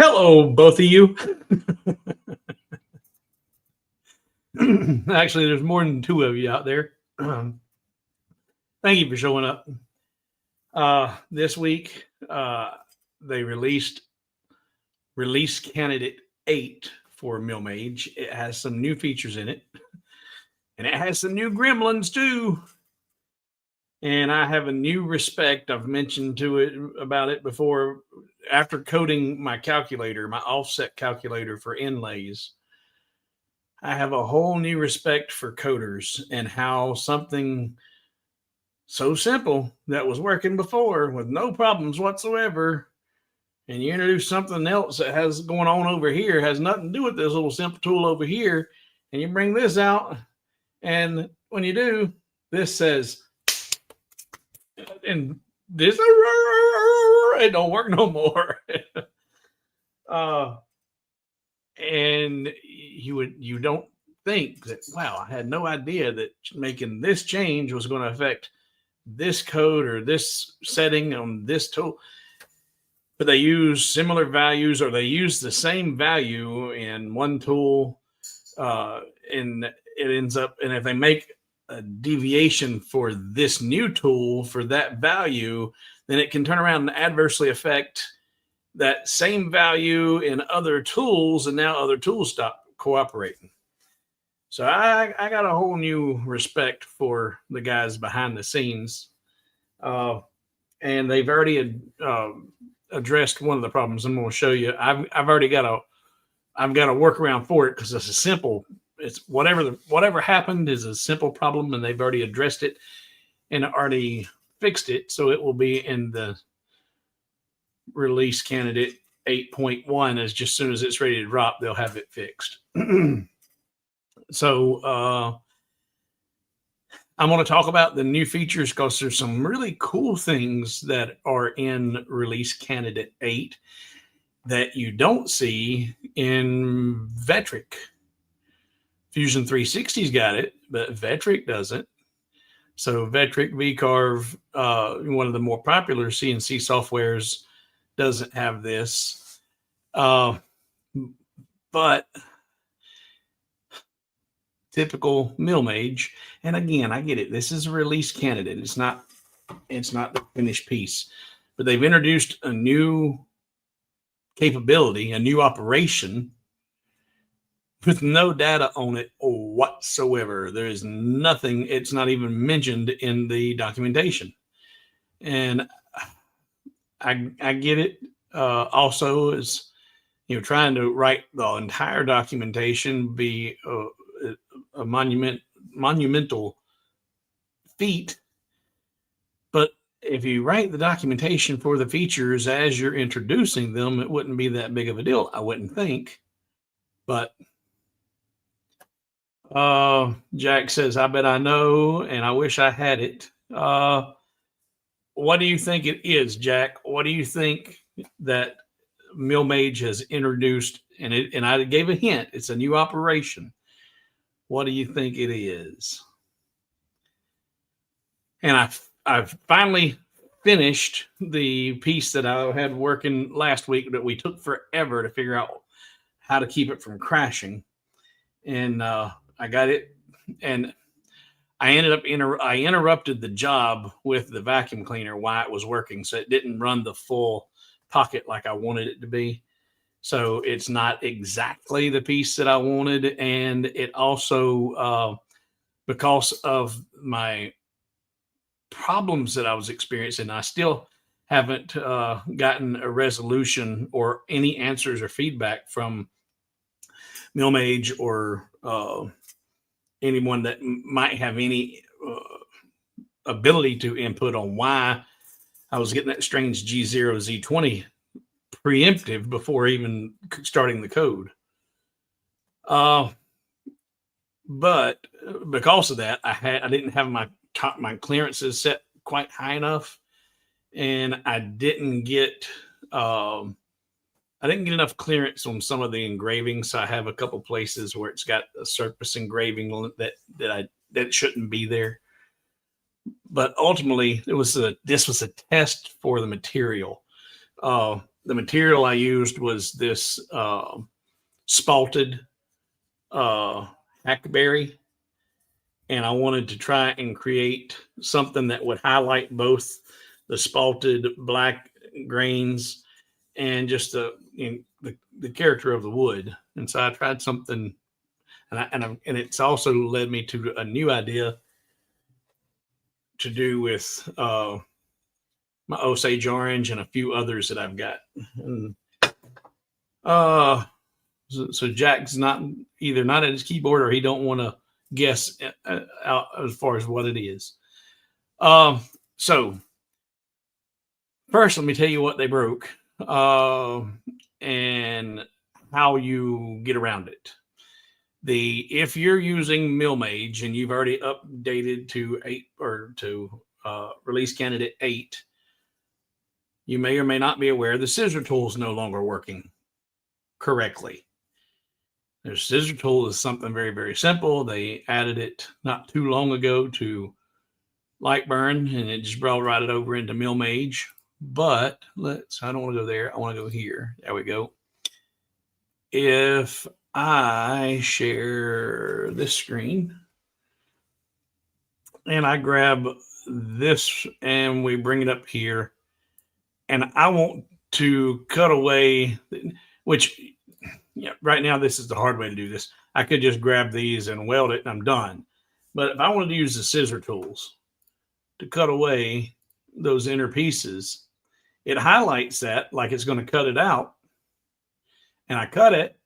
Hello, both of you. Actually, there's more than two of you out there. Thank you for showing up. This week, they released release candidate 8 for MillMage. It has some new features in it, and it has some new gremlins too. And I have a new respect. I've mentioned about it before. After coding my calculator, my offset calculator for inlays, I have a whole new respect for coders and how something so simple that was working before with no problems whatsoever, and you introduce something else that has going on over here, has nothing to do with this little simple tool over here, and you bring this out, and when you do, this says, and this, it don't work no more. And you don't think that, wow, I had no idea that making this change was going to affect this code or this setting on this tool. But they use similar values, or they use the same value in one tool, and it ends up, and if they make a deviation for this new tool for that value, then it can turn around and adversely affect that same value in other tools, and now other tools stop cooperating. So I got a whole new respect for the guys behind the scenes, and they've already addressed one of the problems. I'm going to show you. I've already got a workaround for it, because it's a simple. It's whatever happened is a simple problem, and they've already addressed it and already fixed it. So it will be in the release candidate 8.1. As just soon as it's ready to drop, they'll have it fixed. So I'm going to talk about the new features, because there's some really cool things that are in release candidate 8 that you don't see in Vectric. Fusion 360's got it, but Vectric doesn't. So Vectric, VCarve, one of the more popular CNC softwares, doesn't have this. But typical MillMage, and again, I get it. This is a release candidate. It's not the finished piece, but they've introduced a new capability, a new operation with no data on it whatsoever. There is nothing. It's not even mentioned in the documentation, and I get it. Also, is trying to write the entire documentation be a monumental feat. But if you write the documentation for the features as you're introducing them, it wouldn't be that big of a deal, I wouldn't think. But Jack says, I bet I know, and I wish I had it. What do you think it is, Jack? What do you think that MillMage has introduced? And I gave a hint. It's a new operation. What do you think it is? And I've finally finished the piece that I had working last week that we took forever to figure out how to keep it from crashing. And I got it, and I ended up I interrupted the job with the vacuum cleaner while it was working, so it didn't run the full pocket like I wanted it to be. So it's not exactly the piece that I wanted, and it also, because of my problems that I was experiencing, I still haven't gotten a resolution or any answers or feedback from MillMage or anyone that might have any ability to input on why I was getting that strange G0 Z20 preemptive before even starting the code. But because of that, I didn't have my clearances set quite high enough, and I didn't get enough clearance on some of the engravings. So I have a couple places where it's got a surface engraving that shouldn't be there. But ultimately, this was a test for the material. the material I used was this spalted hackberry, and I wanted to try and create something that would highlight both the spalted black grains and just the character of the wood. And so I tried something, and it's also led me to a new idea to do with my Osage orange and a few others that I've got. And so Jack's not either not at his keyboard or he don't want to guess out as far as what it is. So first, let me tell you what they broke and how you get around it. If you're using MillMage and you've already updated to 8 or to release candidate 8, you may or may not be aware the scissor tool is no longer working correctly. Their scissor tool is something very, very simple. They added it not too long ago to Lightburn, and it just brought right it over into MillMage. But I don't want to go there. I want to go here. There we go. If I share this screen and I grab this and we bring it up here, and I want to cut away, which right now this is the hard way to do this. I could just grab these and weld it and I'm done. But if I wanted to use the scissor tools to cut away those inner pieces, it highlights that like it's going to cut it out. And I cut it.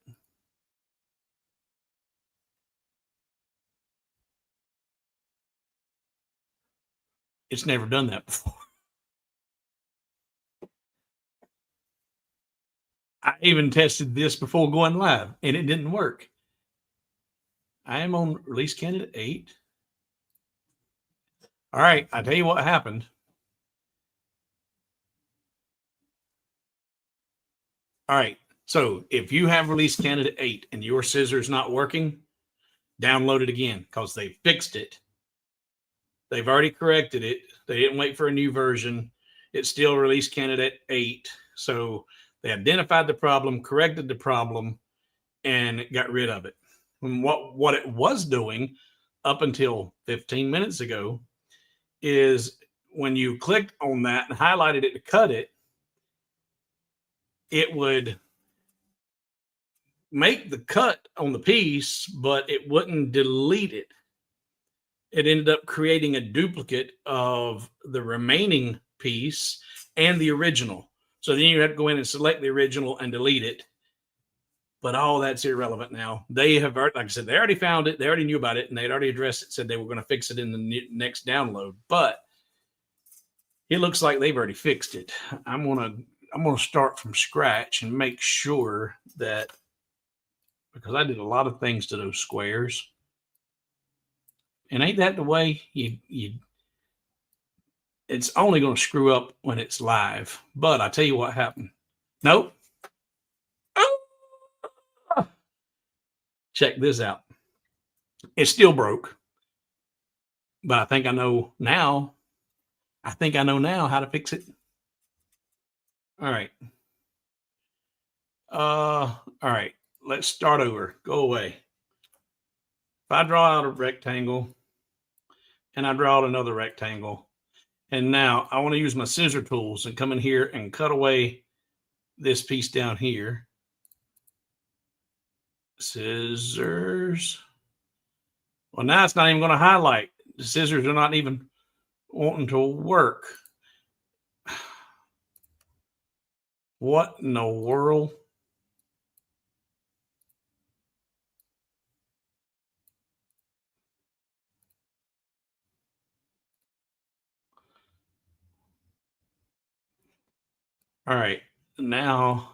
It's never done that before. I even tested this before going live and it didn't work. I am on release candidate 8. All right, I'll tell you what happened. All right, so if you have release candidate 8 and your scissor's not working, download it again because they fixed it. They've already corrected it. They didn't wait for a new version. It's still release candidate 8. So they identified the problem, corrected the problem, and got rid of it. And what it was doing up until 15 minutes ago is when you clicked on that and highlighted it to cut it, it would make the cut on the piece, but it wouldn't delete it. It ended up creating a duplicate of the remaining piece and the original. So then you have to go in and select the original and delete it. But all that's irrelevant now. They have, like I said, they already found it. They already knew about it, and they'd already addressed it, said they were going to fix it in the next download. But it looks like they've already fixed it. I'm gonna start from scratch and make sure that, because I did a lot of things to those squares. And ain't that the way it's only going to screw up when it's live. But I tell you what happened. Nope. Check this out. It still broke. But I think I know now. how to fix it. All right. All right. Let's start over. Go away. If I draw out a rectangle and I draw out another rectangle, and now I want to use my scissor tools and come in here and cut away this piece down here. Scissors. Well, now it's not even going to highlight. The scissors are not even wanting to work. What in the world? All right, now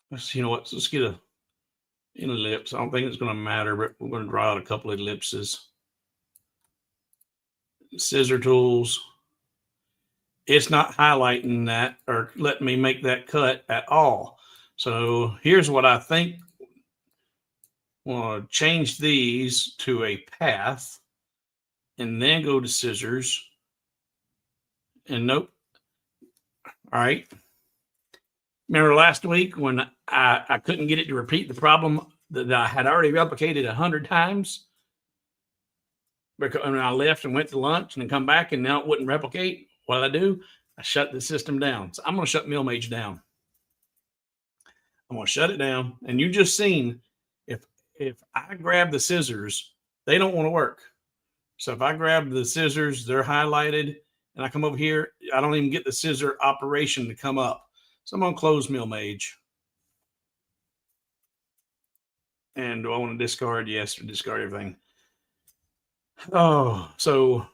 let's see. You know what? Let's get an ellipse. I don't think it's going to matter, but we're going to draw out a couple of ellipses. Scissor tools. It's not highlighting that or letting me make that cut at all. So here's what I think. We'll change these to a path and then go to scissors and nope. All right. Remember last week when I couldn't get it to repeat the problem that I had already replicated 100 times? Because when I left and went to lunch and then come back and now it wouldn't replicate. What did I do? I shut the system down. So I'm going to shut MillMage down. I'm going to shut it down. And you just seen if I grab the scissors, they don't want to work. So if I grab the scissors, they're highlighted, and I come over here, I don't even get the scissor operation to come up. So I'm going to close MillMage. And do I want to discard? Yes, or discard everything. Oh, so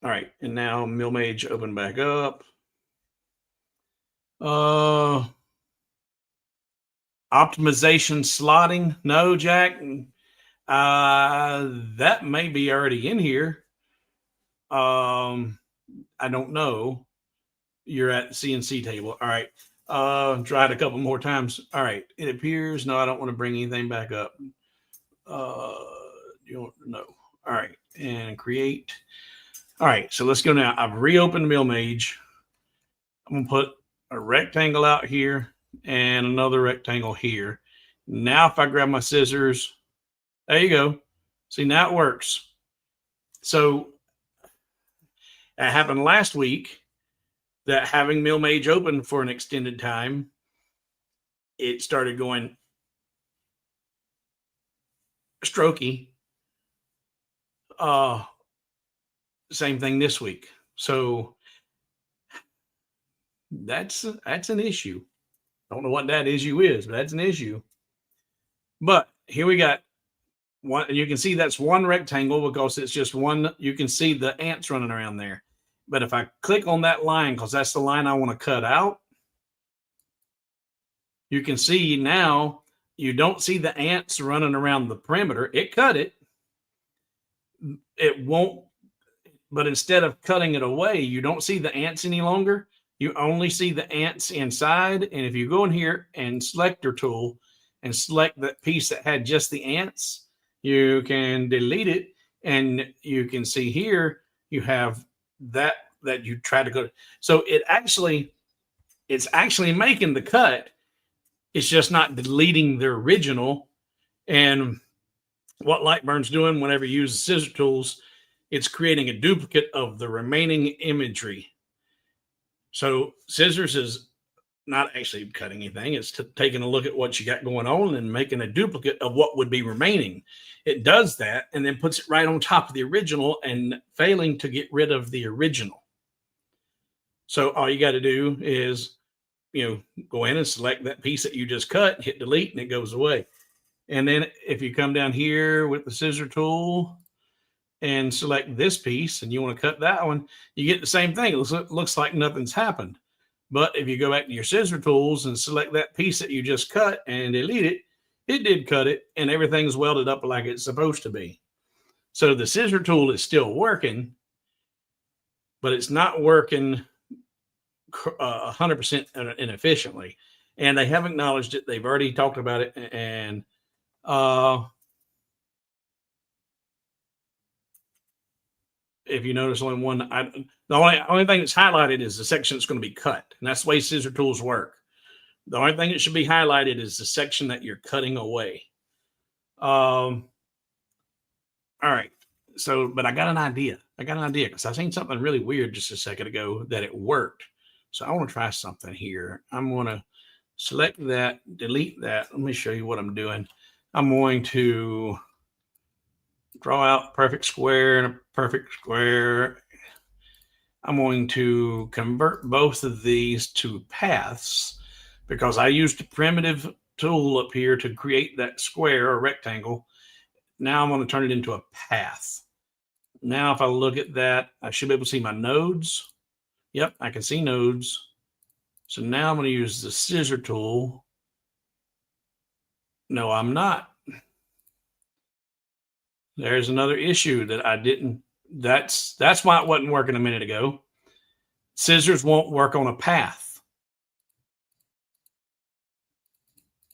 all right. And now MillMage open back up. Optimization slotting. No, Jack. That may be already in here. I don't know. You're at the CNC table. All right. Try it a couple more times. All right. It appears. No, I don't want to bring anything back up. You don't know. All right. And create. All right. So let's go now. I've reopened MillMage. I'm going to put a rectangle out here and another rectangle here. Now, if I grab my scissors, there you go. See, now it works. So it happened last week that having MillMage open for an extended time, it started going strokey. Same thing this week. So that's an issue. I don't know what that issue is, but that's an issue. But here we got one. You can see that's one rectangle because it's just one. You can see the ants running around there. But if I click on that line, because that's the line I want to cut out, you can see now you don't see the ants running around the perimeter. It cut it. It won't. But instead of cutting it away, you don't see the ants any longer. You only see the ants inside. And if you go in here and select your tool and select that piece that had just the ants, you can delete it. And you can see here, you have that you try to go. So it's actually making the cut. It's just not deleting the original. And what Lightburn's doing whenever you use the scissor tools, it's creating a duplicate of the remaining imagery. So scissors is not actually cutting anything. It's taking a look at what you got going on and making a duplicate of what would be remaining. It does that and then puts it right on top of the original and failing to get rid of the original. So all you got to do is, go in and select that piece that you just cut, hit delete, and it goes away. And then if you come down here with the scissor tool and select this piece and you want to cut that one, you get the same thing. It looks like nothing's happened. But if you go back to your scissor tools and select that piece that you just cut and delete it, it did cut it and everything's welded up like it's supposed to be. So the scissor tool is still working, but it's not working 100% inefficiently. And they have acknowledged it. They've already talked about it. And if you notice only one, the only thing that's highlighted is the section that's going to be cut. And that's the way scissor tools work. The only thing that should be highlighted is the section that you're cutting away. All right. So, but I got an idea. Because I seen something really weird just a second ago that it worked. So I want to try something here. I'm going to select that, delete that. Let me show you what I'm doing. I'm going to draw out perfect square and a perfect square. I'm going to convert both of these to paths because I used a primitive tool up here to create that square or rectangle. Now I'm going to turn it into a path. Now, if I look at that, I should be able to see my nodes. Yep, I can see nodes. So now I'm going to use the scissor tool. No, I'm not. There's another issue that I didn't. That's why it wasn't working a minute ago. Scissors won't work on a path.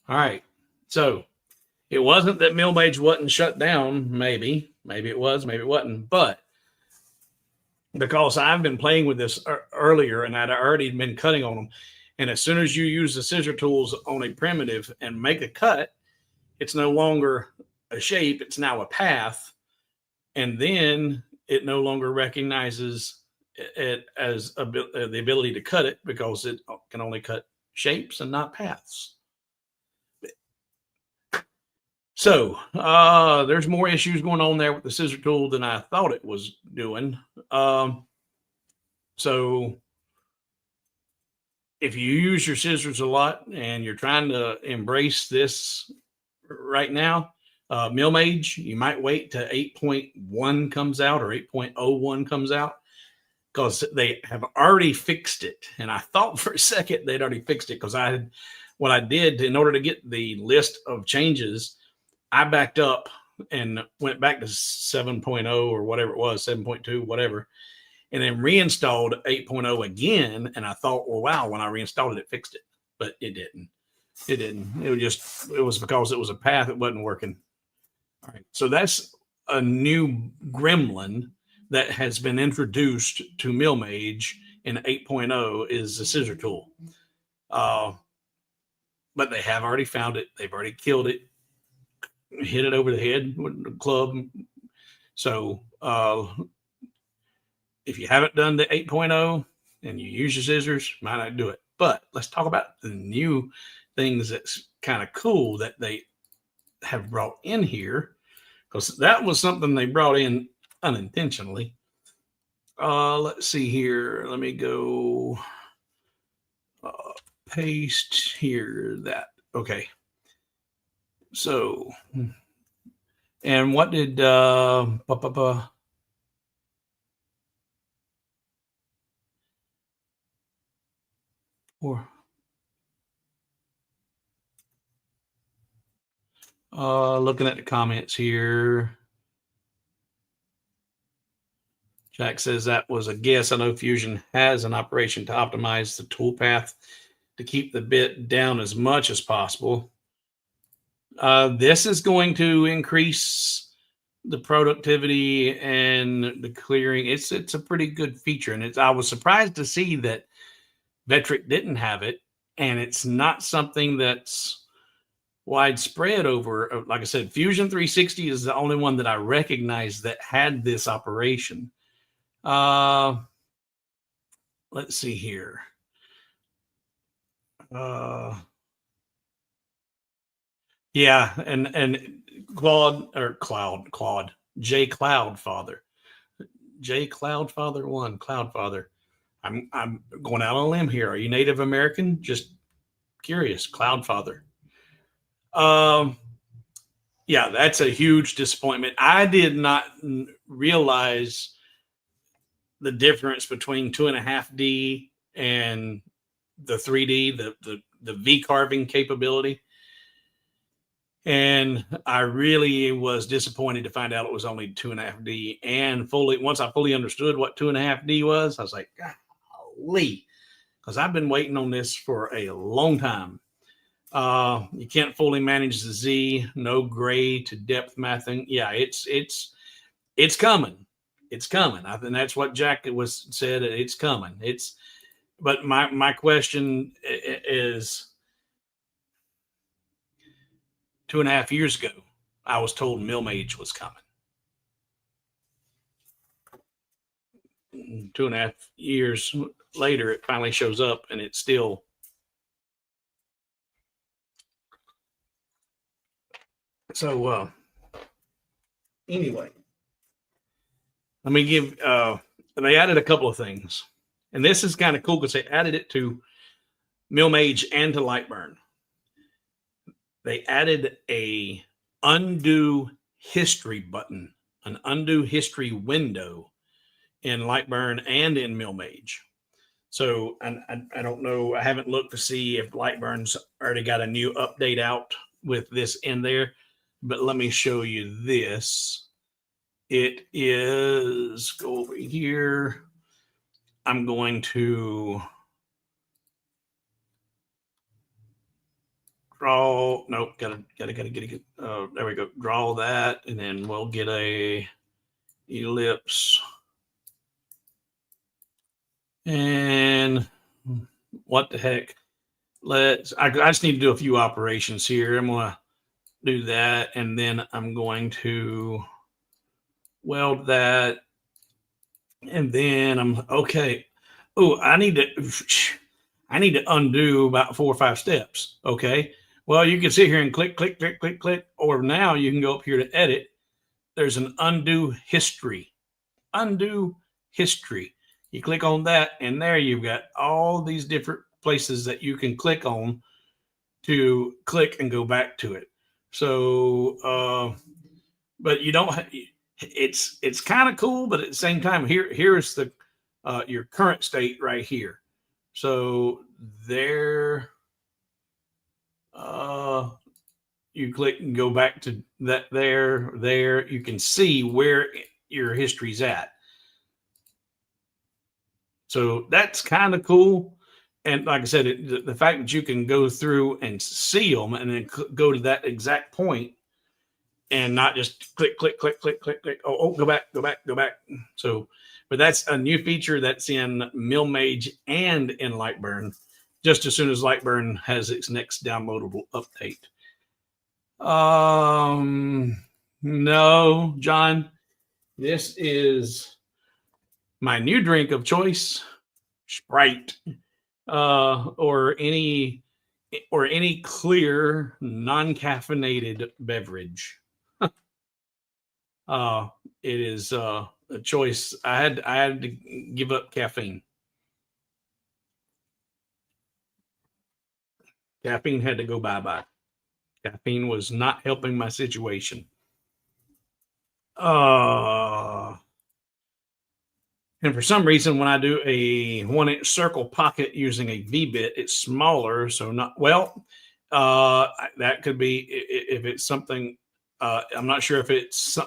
All right. So it wasn't that MillMage wasn't shut down. Maybe it was, maybe it wasn't. But because I've been playing with this earlier and I'd already been cutting on them. And as soon as you use the scissor tools on a primitive and make a cut, it's no longer a shape, it's now a path. And then it no longer recognizes it as the ability to cut it because it can only cut shapes and not paths. So there's more issues going on there with the scissor tool than I thought it was doing. So if you use your scissors a lot and you're trying to embrace this right now, MillMage, you might wait till 8.1 comes out or 8.01 comes out because they have already fixed it. And I thought for a second they'd already fixed it because what I did in order to get the list of changes, I backed up and went back to 7.0 or whatever it was, 7.2, whatever, and then reinstalled 8.0 again. And I thought, well, wow, when I reinstalled it, it fixed it, but it didn't. It didn't. It was because it was a path that wasn't working. All right. So that's a new gremlin that has been introduced to MillMage in 8.0 is the scissor tool. But they have already found it. They've already killed it, hit it over the head with the club. So if you haven't done the 8.0 and you use your scissors, might not do it. But let's talk about the new things that's kind of cool that they have brought in here, because that was something they brought in unintentionally. Let's see here. Let me go paste here that. Okay. So, and what did or looking at the comments here, Jack says that was a guess. I know Fusion has an operation to optimize the toolpath to keep the bit down as much as possible. This is going to increase the productivity and the clearing. It's a pretty good feature, and I was surprised to see that Vectric didn't have it, and it's not something that's widespread over. Like I said, Fusion 360 is the only one that I recognize that had this operation. Let's see here. Yeah, and Claude, J Cloudfather, J Cloudfather one, Cloudfather. I'm going out on a limb here. Are you Native American? Just curious, Cloudfather. Yeah, that's a huge disappointment. I did not realize the difference between 2.5D and the 3D, the V carving capability. And I really was disappointed to find out it was only 2.5D. And once I fully understood what 2.5D was, I was like, golly, because I've been waiting on this for a long time. You can't fully manage the Z, no gray to depth mapping. Yeah, it's coming. It's coming. I think that's what Jack said. It's coming. But my question is, 2.5 years ago, I was told MillMage was coming. 2.5 years later, it finally shows up, and it's still. So anyway, let me give. They added a couple of things, and this is kind of cool because they added it to MillMage and to Lightburn. They added a undo history button, an undo history window in Lightburn and in MillMage. So I don't know. I haven't looked to see if Lightburn's already got a new update out with this in there, but let me show you this. It is, go over here. I'm going to draw. Nope, gotta get. There we go. Draw that, and then we'll get a ellipse. And what the heck? I just need to do a few operations here. I'm going to do that. And then I'm going to weld that. And then I'm okay. Oh, I need to undo about 4 or 5 steps. Okay. Well, you can sit here and click, click, click, click, click, or now you can go up here to edit. There's an undo history. Undo history. You click on that, and there you've got all these different places that you can click on to click and go back to it. So, but you don't. It's kind of cool, but at the same time, here's the your current state right here. So there, you click and go back to that there. You can see where your history's at. So that's kind of cool. And like I said, the fact that you can go through and see them and then go to that exact point and not just click, click, click, click, click, click. Oh, go back, go back, go back. So, but that's a new feature that's in MillMage and in Lightburn, just as soon as Lightburn has its next downloadable update. No, John, this is my new drink of choice, Sprite, or any clear non-caffeinated beverage. It is a choice. I had to give up caffeine. Caffeine had to go bye-bye. Caffeine was not helping my situation. And for some reason, when I do a 1-inch circle pocket using a V-bit, it's smaller. So not well. That could be if it's something. I'm not sure if it's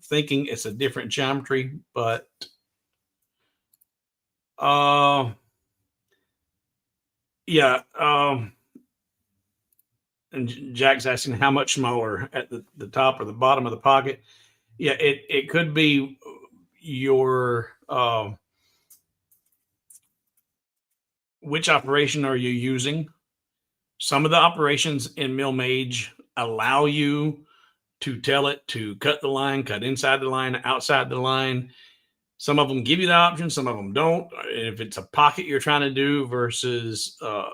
thinking it's a different geometry, but yeah. And Jack's asking how much smaller at the top or the bottom of the pocket. Yeah, it could be your which operation are you using? Some of the operations in MillMage allow you to tell it to cut the line, cut inside the line, outside the line. Some of them give you the option, some of them don't. If it's a pocket you're trying to do versus a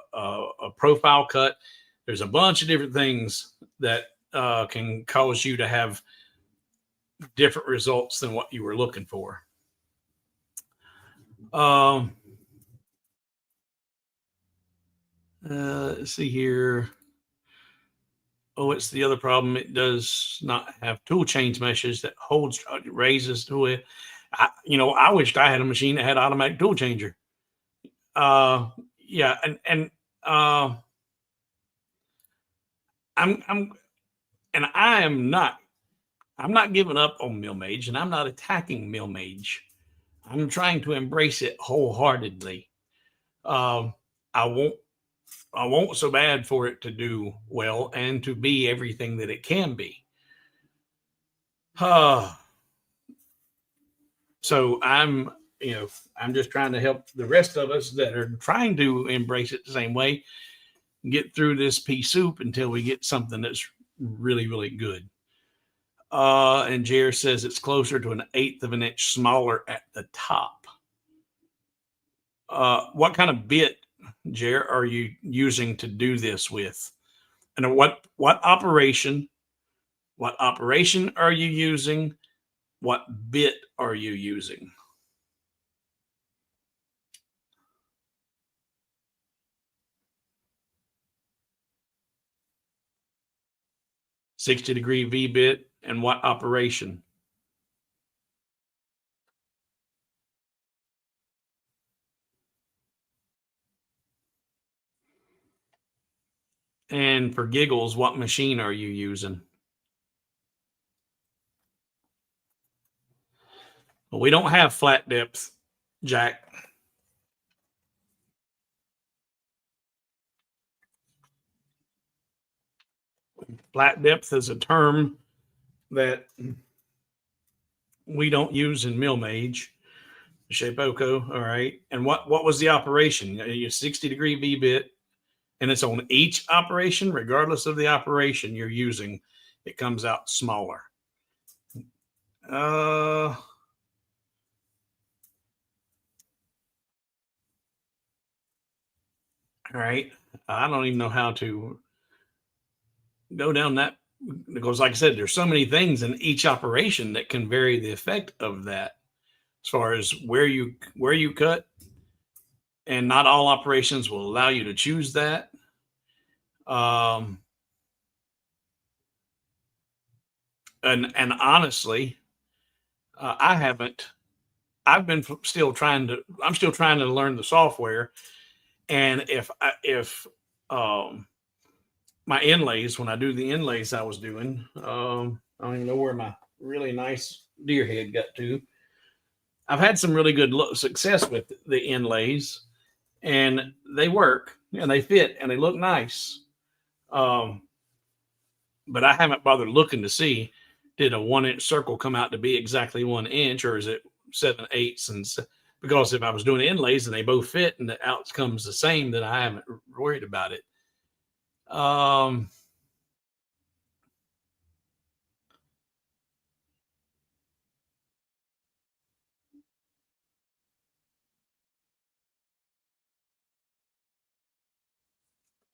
profile cut, there's a bunch of different things that can cause you to have different results than what you were looking for. Let's see here. Oh, it's the other problem. It does not have tool change meshes that holds raises to it. I wished I had a machine that had automatic tool changer. Yeah, and I'm not giving up on MillMage, and I'm not attacking MillMage. I'm trying to embrace it wholeheartedly. I want so bad for it to do well and to be everything that it can be. So I'm just trying to help the rest of us that are trying to embrace it the same way, get through this pea soup until we get something that's really, really good. And Jer says it's closer to 1/8 of an inch smaller at the top. What kind of bit, Jer, are you using to do this with? And what operation are you using? What bit are you using? "60-degree V bit," and what operation? And for giggles, what machine are you using? Well, we don't have flat depth, Jack. Flat depth is a term that we don't use in MillMage. Shapeoko. All right. And what was the operation? Your 60-degree V bit, and it's on each operation, regardless of the operation you're using, it comes out smaller. All right. I don't even know how to go down that, because, like I said, there's so many things in each operation that can vary the effect of that, as far as where you cut, and not all operations will allow you to choose that. Um, and honestly, I haven't. I've been still trying to. I'm still trying to learn the software, and if my inlays, when I do the inlays I was doing, I don't even know where my really nice deer head got to. I've had some really good success with the inlays, and they work and they fit and they look nice. Um, but I haven't bothered looking to see, did a 1 inch circle come out to be exactly 1 inch, or is it 7/8? And because if I was doing inlays and they both fit and the outcome's the same, then I haven't worried about it. Um,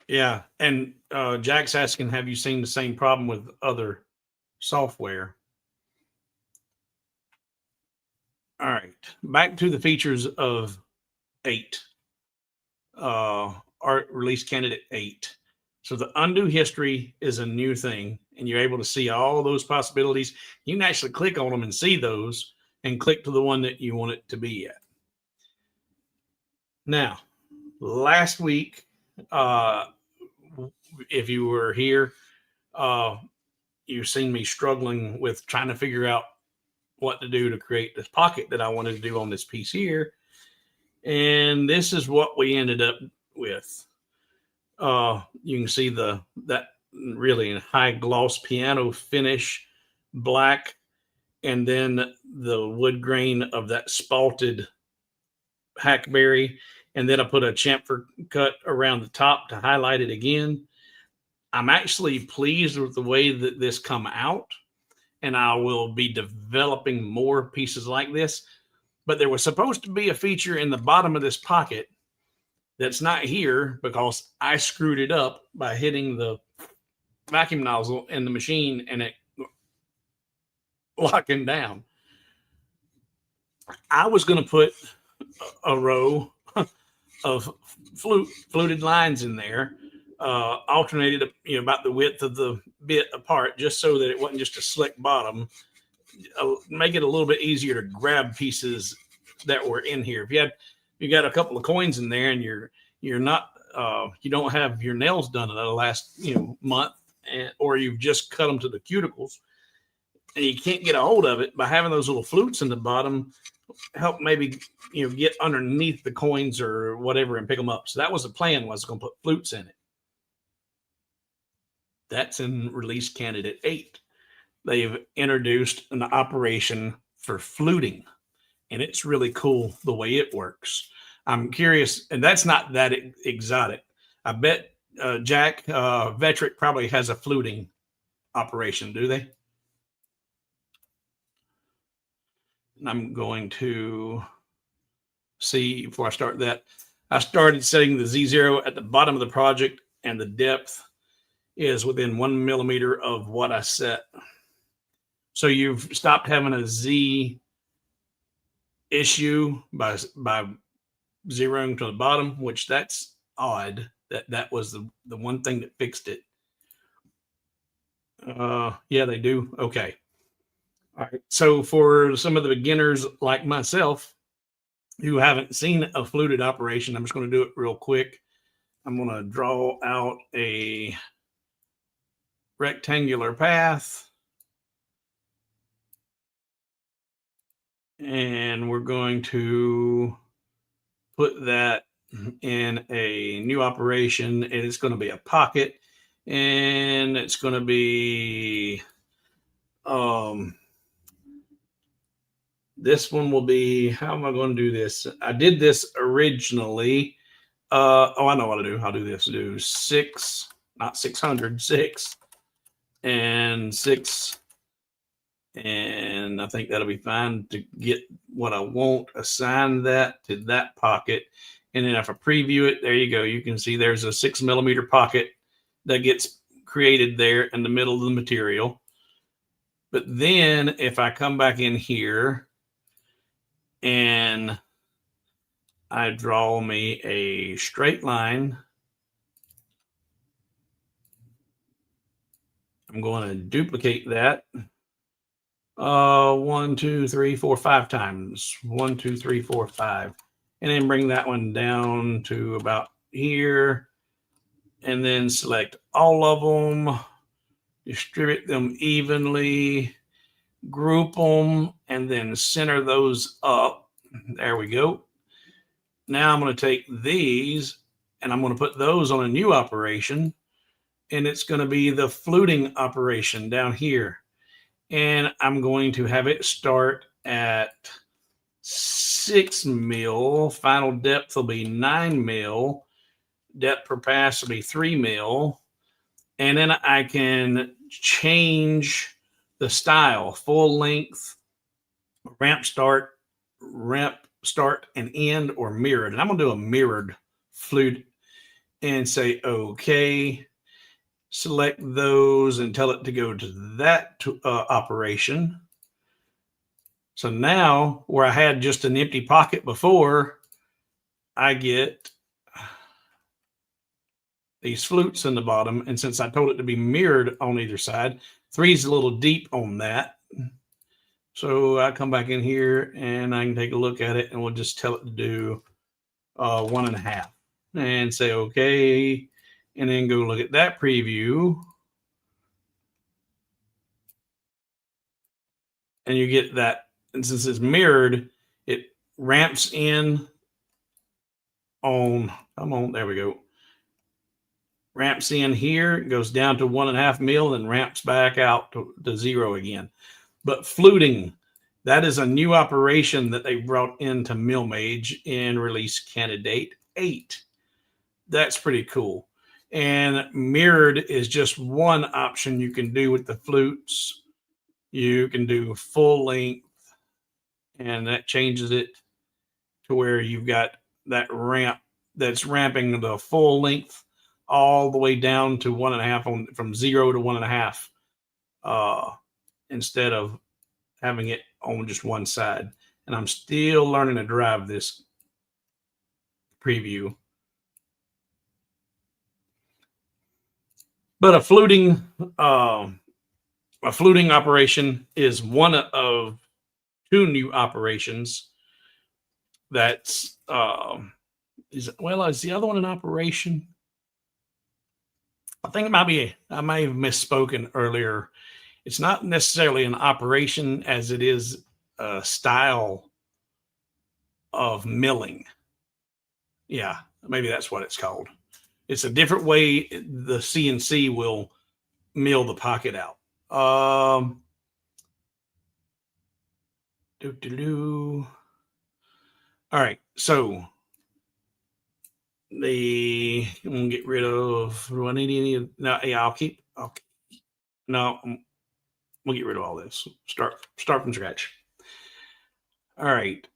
yeah. And Jack's asking, have you seen the same problem with other software? All right. Back to the features of 8, art release candidate 8. So the undo history is a new thing, and you're able to see all those possibilities. You can actually click on them and see those, and click to the one that you want it to be at. Now, last week, uh, if you were here, uh, you've seen me struggling with trying to figure out what to do to create this pocket that I wanted to do on this piece here. And this is what we ended up with. You can see that really high gloss piano finish, black, and then the wood grain of that spalted hackberry, and then I put a chamfer cut around the top to highlight it again. I'm actually pleased with the way that this come out, and I will be developing more pieces like this. But there was supposed to be a feature in the bottom of this pocket that's not here because I screwed it up by hitting the vacuum nozzle in the machine and it locking down. I was going to put a row of fluted lines in there, alternated, about the width of the bit apart, just so that it wasn't just a slick bottom. Make it a little bit easier to grab pieces that were in here. If you got a couple of coins in there and you're not you don't have your nails done in the last month, or you've just cut them to the cuticles and you can't get a hold of it, by having those little flutes in the bottom help maybe get underneath the coins or whatever and pick them up. So that was the plan, was going to put flutes in it. That's in release candidate 8. They've introduced an operation for fluting, and it's really cool the way it works. I'm curious, and that's not that exotic. I bet Jack Vetrick probably has a fluting operation, do they? And I'm going to see, before I start that, I started setting the Z0 at the bottom of the project, and the depth is within 1 millimeter of what I set. So you've stopped having a Z issue by zeroing to the bottom, which that's odd. That was the one thing that fixed it. Yeah, they do. Okay. All right. So for some of the beginners like myself who haven't seen a fluted operation, I'm just going to do it real quick. I'm going to draw out a rectangular path, and we're going to put that in a new operation, and it's going to be a pocket, and it's going to be This one will be, how am I going to do this? I did this originally. Oh, I know what to do. I'll do this. Do 6, not 600, 6 and 6. And I think that'll be fine to get what I want. Assign that to that pocket. And then if I preview it, there you go. You can see there's a 6mm pocket that gets created there in the middle of the material. But then if I come back in here and I draw me a straight line, I'm going to duplicate that. 1, 2, 3, 4, 5 times. 1, 2, 3, 4, 5. And then bring that one down to about here. And then select all of them. Distribute them evenly. Group them. And then center those up. There we go. Now I'm going to take these and I'm going to put those on a new operation. And it's going to be the fluting operation down here. And I'm going to have it start at 6 mil. Final depth will be 9 mil. Depth per pass will be 3 mil. And then I can change the style, full length, ramp start, and end, or mirrored. And I'm going to do a mirrored flute and say, okay. Select those and tell it to go to that operation. So now where I had just an empty pocket before, I get these flutes in the bottom. And since I told it to be mirrored on either side, 3 is a little deep on that. So I come back in here and I can take a look at it and we'll just tell it to do 1.5 and say, okay. And then go look at that preview. And you get that, and since it's mirrored, it ramps in on, come on, there we go. Ramps in here, goes down to 1.5 mil, and ramps back out to 0 again. But fluting, that is a new operation that they brought into MillMage in release candidate 8. That's pretty cool. And mirrored is just one option you can do with the flutes. You can do full length, and that changes it to where you've got that ramp that's ramping the full length all the way down to 1.5 from 0 to 1.5 instead of having it on just one side. And I'm still learning to drive this preview. But a fluting operation is one of 2 new operations. That's is the other one an operation? I think it might be. I may have misspoken earlier. It's not necessarily an operation as it is a style of milling. Yeah, maybe that's what it's called. It's a different way the CNC will mill the pocket out. All right, so I'm gonna get rid of. Do I need any? No, yeah, I'll keep. Okay, no, we'll get rid of all this. Start from scratch. All right.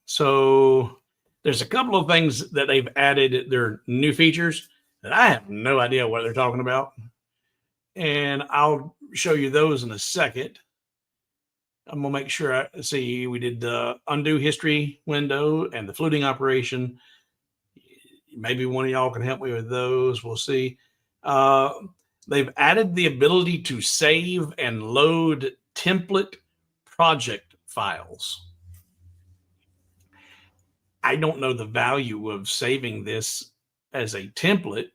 So there's a couple of things that they've added. They're new features that I have no idea what they're talking about. And I'll show you those in a second. I'm going to make sure I see we did the undo history window and the fluting operation. Maybe one of y'all can help me with those. We'll see. They've added the ability to save and load template project files. I don't know the value of saving this as a template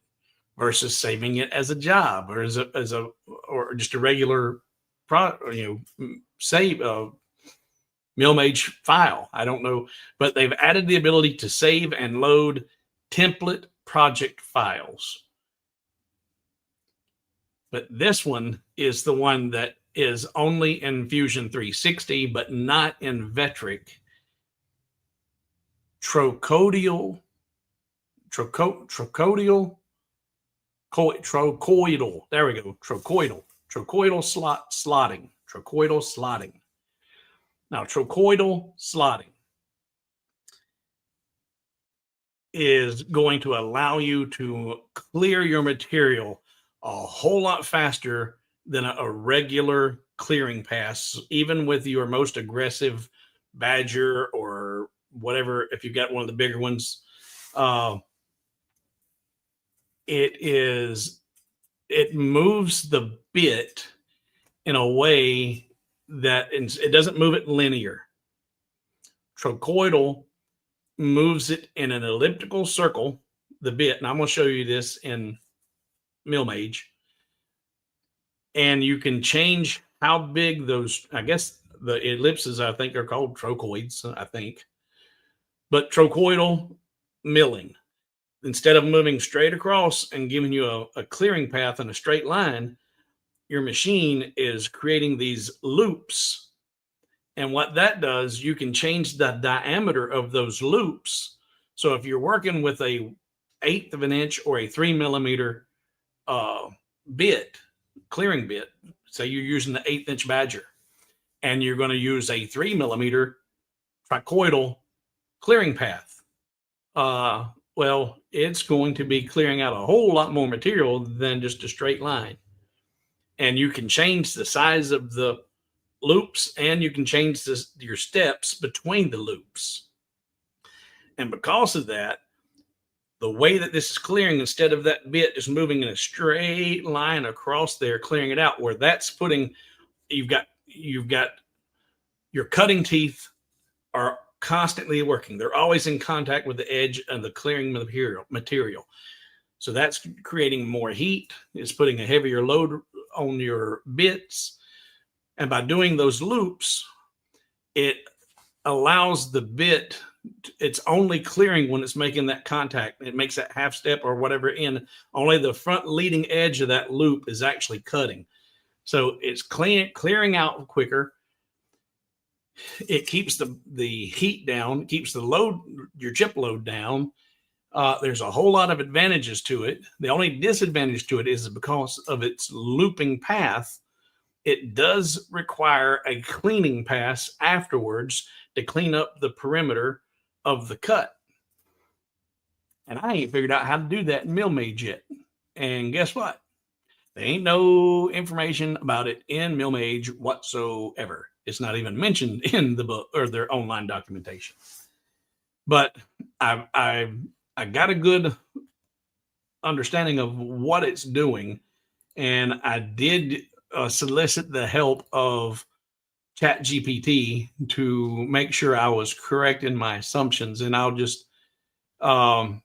versus saving it as a job or or just a regular save MillMage file. I don't know, but they've added the ability to save and load template project files. But this one is the one that is only in Fusion 360, but not in Vectric. Trochoidal, trochoidal, trochoidal. There we go. Trochoidal slotting. Trochoidal slotting. Now, trochoidal slotting is going to allow you to clear your material a whole lot faster than a regular clearing pass, even with your most aggressive Badger or whatever. If you've got one of the bigger ones, it moves the bit in a way that it doesn't move it linear. Trochoidal moves it in an elliptical circle, the bit, and I'm going to show you this in MillMage. And you can change how big those, I guess the ellipses, I think are called trochoids, I think. But trochoidal milling, instead of moving straight across and giving you a clearing path in a straight line, your machine is creating these loops. And what that does, you can change the diameter of those loops. So if you're working with a 1/8 of an inch or a 3 millimeter bit, clearing bit, say you're using the 1/8 inch Badger, and you're going to use a 3 millimeter trochoidal clearing path, well, it's going to be clearing out a whole lot more material than just a straight line. And you can change the size of the loops, and you can change your steps between the loops. And because of that, the way that this is clearing, instead of that bit just moving in a straight line across there, clearing it out, where that's putting, you've got your cutting teeth are constantly working. They're always in contact with the edge of the clearing material. So that's creating more heat. It's putting a heavier load on your bits. And by doing those loops, it allows the bit, it's only clearing when it's making that contact. It makes that half step or whatever in. Only the front leading edge of that loop is actually cutting. So it's clearing out quicker. It keeps the heat down, keeps the load, your chip load down. There's a whole lot of advantages to it. The only disadvantage to it is because of its looping path. It does require a cleaning pass afterwards to clean up the perimeter of the cut. And I ain't figured out how to do that in MillMage yet. And guess what? There ain't no information about it in MillMage whatsoever. It's not even mentioned in the book or their online documentation. But I got a good understanding of what it's doing, and I did solicit the help of ChatGPT to make sure I was correct in my assumptions. And I'll just, and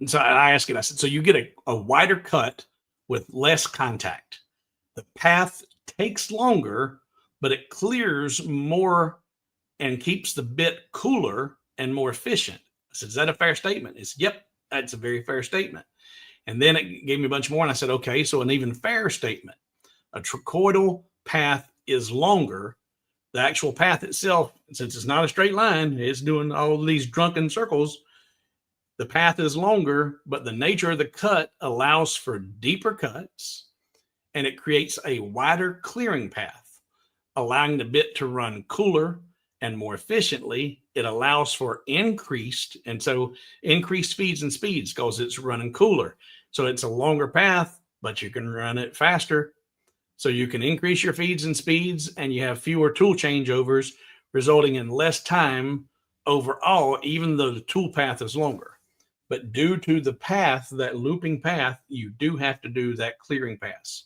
so I asked it, I said, so you get a wider cut with less contact. The path takes longer, but it clears more and keeps the bit cooler and more efficient. I said, is that a fair statement? It's, yep, that's a very fair statement. And then it gave me a bunch more, and I said, okay, so an even fairer statement. A trochoidal path is longer. The actual path itself, since it's not a straight line, it's doing all of these drunken circles. The path is longer, but the nature of the cut allows for deeper cuts, and it creates a wider clearing path, allowing the bit to run cooler and more efficiently. It allows for increased feeds and speeds because it's running cooler. So it's a longer path, but you can run it faster. So you can increase your feeds and speeds, and you have fewer tool changeovers, resulting in less time overall, even though the tool path is longer. But due to the path, that looping path, you do have to do that clearing pass.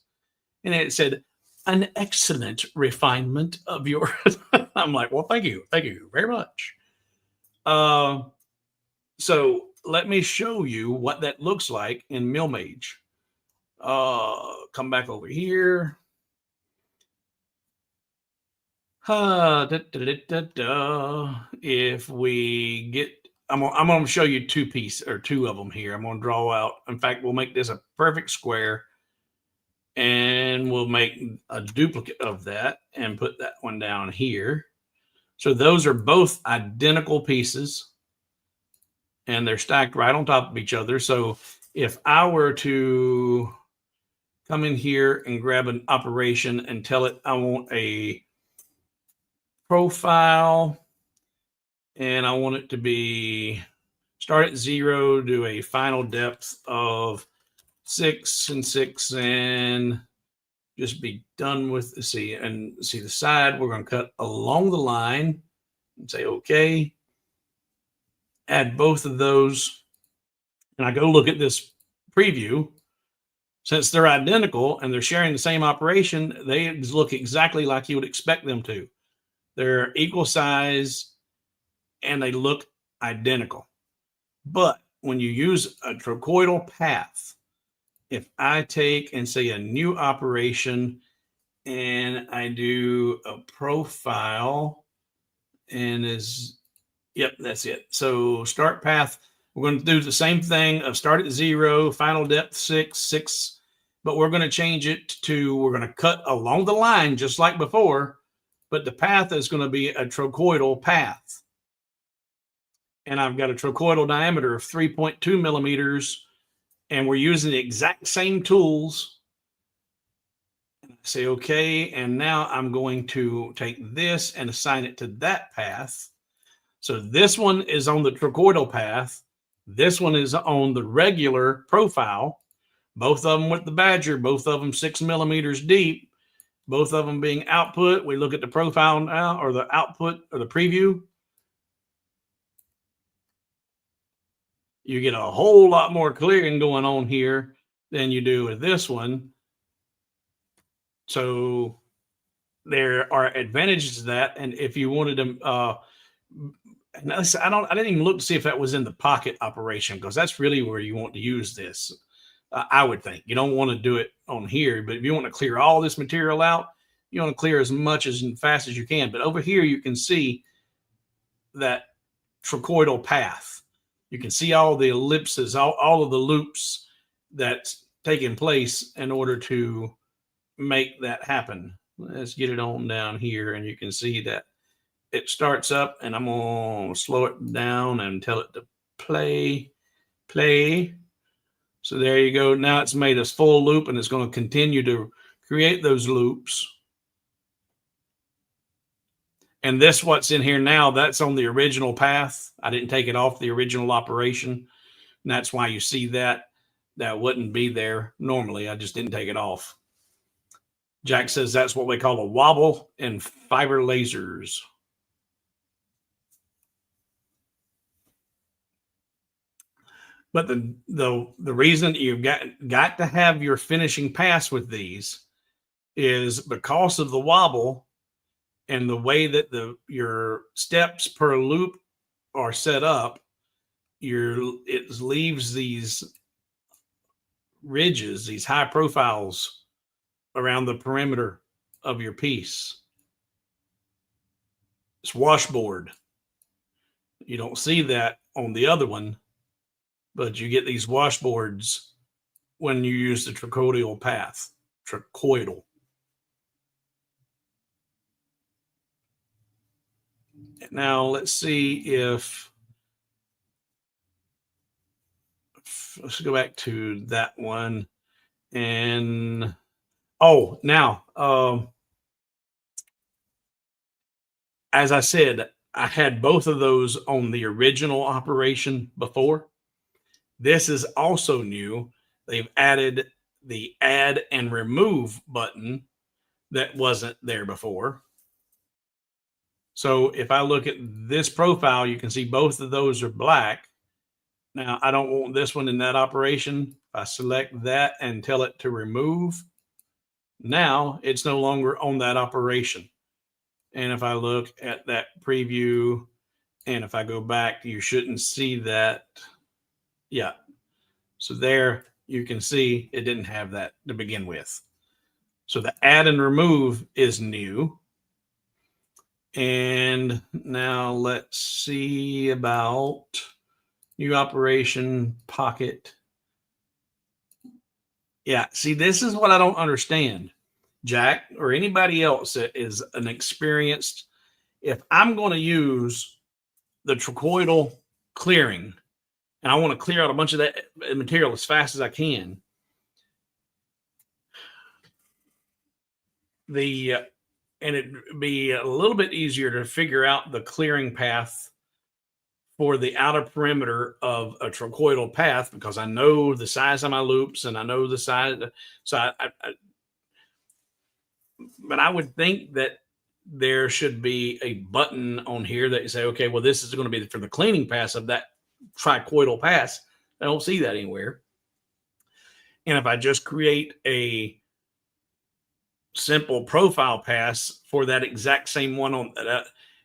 And it said, an excellent refinement of your, I'm like, well, thank you very much. So let me show you what that looks like in MillMage. Come back over here. If we get, I'm going to show you two of them here. I'm going to draw out. In fact, we'll make this a perfect square. And we'll make a duplicate of that and put that one down here. So those are both identical pieces and they're stacked right on top of each other. So if I were to come in here and grab an operation and tell it I want a profile and I want it to be start at 0, do a final depth of 6 and 6 and just be done with the see the side. We're going to cut along the line and say, okay, add both of those. And I go look at this preview. Since they're identical and they're sharing the same operation, they look exactly like you would expect them to. They're equal size and they look identical. But when you use a trochoidal path, if I take and say a new operation and I do a profile and yep, that's it. So start path, we're going to do the same thing of start at 0, final depth 6, 6, but we're going to change it to, we're going to cut along the line just like before, but the path is going to be a trochoidal path. And I've got a trochoidal diameter of 3.2 millimeters, and we're using the exact same tools. And I say, okay, and now I'm going to take this and assign it to that path. So this one is on the trochoidal path. This one is on the regular profile. Both of them with the badger, both of them 6 millimeters deep, both of them being output. We look at the profile now, or the output, or the preview. You get a whole lot more clearing going on here than you do with this one. So there are advantages to that. And if you wanted to, I didn't even look to see if that was in the pocket operation, because that's really where you want to use this. I would think you don't want to do it on here, but if you want to clear all this material out, you want to clear as much as fast as you can. But over here, you can see that trochoidal path. You can see all the ellipses, all of the loops that's taking place in order to make that happen. Let's get it on down here, and you can see that it starts up, and I'm going to slow it down and tell it to play. So there you go. Now it's made a full loop, and it's going to continue to create those loops. And this, what's in here now, that's on the original path. I didn't take it off the original operation. And that's why you see that. That wouldn't be there normally. I just didn't take it off. Jack says that's what we call a wobble in fiber lasers. But the reason you've got to have your finishing pass with these is because of the wobble and the way that your steps per loop are set up. It leaves these ridges, these high profiles around the perimeter of your piece. It's washboard. You don't see that on the other one, but you get these washboards when you use the trochoidal path. Trochoidal. Now let's see if let's go back to that one. And now as I said, I had both of those on the original operation before. This is also new. They've added the add and remove button that wasn't there before. So if I look at this profile, you can see both of those are black. Now I don't want this one in that operation. I select that and tell it to remove. Now it's no longer on that operation. And if I look at that preview, and if I go back, you shouldn't see that. Yeah. So there you can see it didn't have that to begin with. So the add and remove is new. And now let's see about new operation pocket. Yeah. See, this is what I don't understand, Jack, or anybody else that is an experienced. If I'm going to use the trochoidal clearing and I want to clear out a bunch of that material as fast as I can, the and it'd be a little bit easier to figure out the clearing path for the outer perimeter of a trochoidal path because I know the size of my loops and I know the size. So, but I would think that there should be a button on here that you say, okay, well, this is going to be for the cleaning pass of that trichoidal pass. I don't see that anywhere. And if I just create a simple profile pass for that exact same one on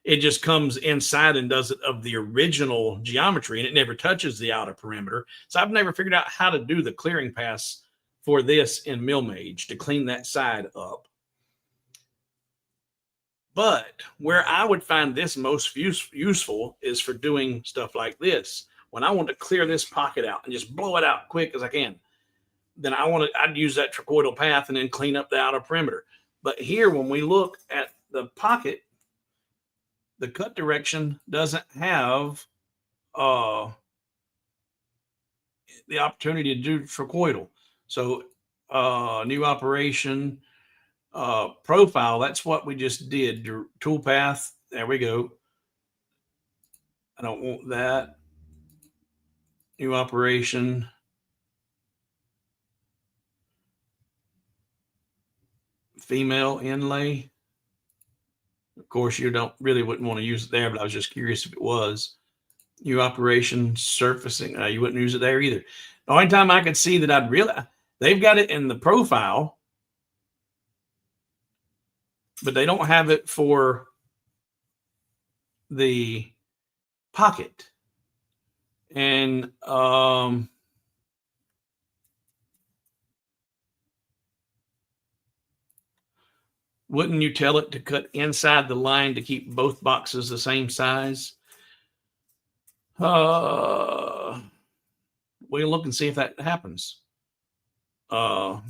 it just comes inside and does it of the original geometry and it never touches the outer perimeter. So I've never figured out how to do the clearing pass for this in MillMage to clean that side up. But where I would find this most useful is for doing stuff like this. When I want to clear this pocket out and just blow it out quick as I can, then I'd use that trochoidal path and then clean up the outer perimeter. But here, when we look at the pocket, the cut direction doesn't have the opportunity to do trochoidal. So new operation, profile, that's what we just did. Tool path, there we go. I don't want that. New operation. Female inlay. Of course, you wouldn't want to use it there, but I was just curious if it was. New operation surfacing. You wouldn't use it there either. The only time I could see that I'd realize they've got it in the profile, but they don't have it for the pocket. And wouldn't you tell it to cut inside the line to keep both boxes the same size? We'll look and see if that happens. But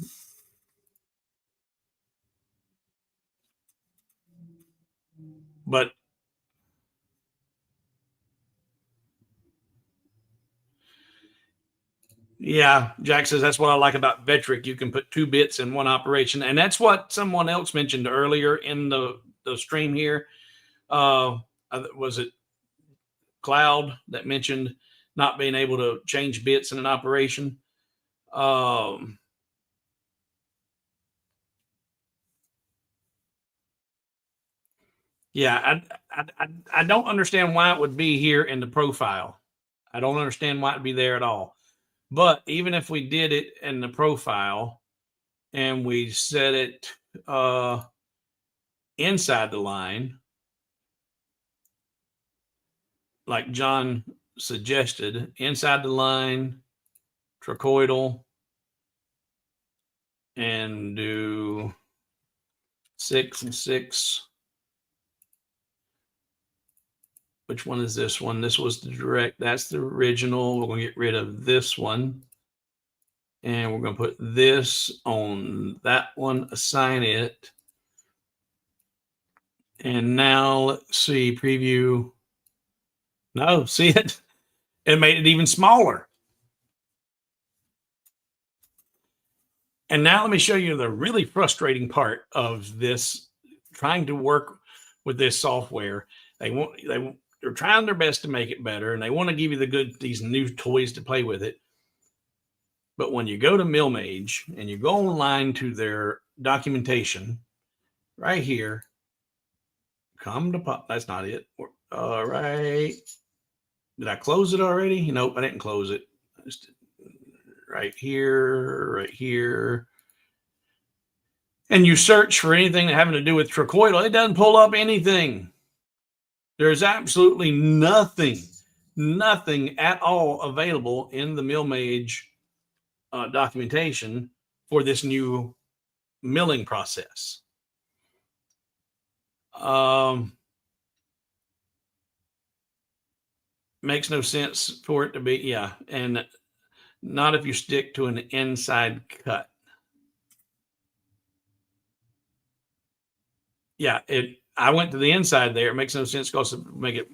yeah, Jack says that's what I like about Vetric. You can put 2 bits in one operation, and that's what someone else mentioned earlier in the stream here. Was it Cloud that mentioned not being able to change bits in an operation? Yeah, I don't understand why it would be here in the profile. I don't understand why it'd be there at all. But even if we did it in the profile and we set it inside the line, like John suggested, inside the line, trochoidal, and do 6 and 6. Which one is this one? This was the direct. That's the original. We're going to get rid of this one. And we're going to put this on that one, assign it. And now let's see, preview. No, see it? It made it even smaller. And now let me show you the really frustrating part of this, trying to work with this software. They're trying their best to make it better, and they want to give you these new toys to play with it. But when you go to MillMage and you go online to their documentation, right here, that's not it. Right. Did I close it already? Nope, I didn't close it. Just right here. And you search for anything having to do with trochoidal, it doesn't pull up anything. There's absolutely nothing at all available in the MillMage documentation for this new milling process. Makes no sense for it to be, yeah, and not if you stick to an inside cut. Yeah, I went to the inside there. It makes no sense because to make it.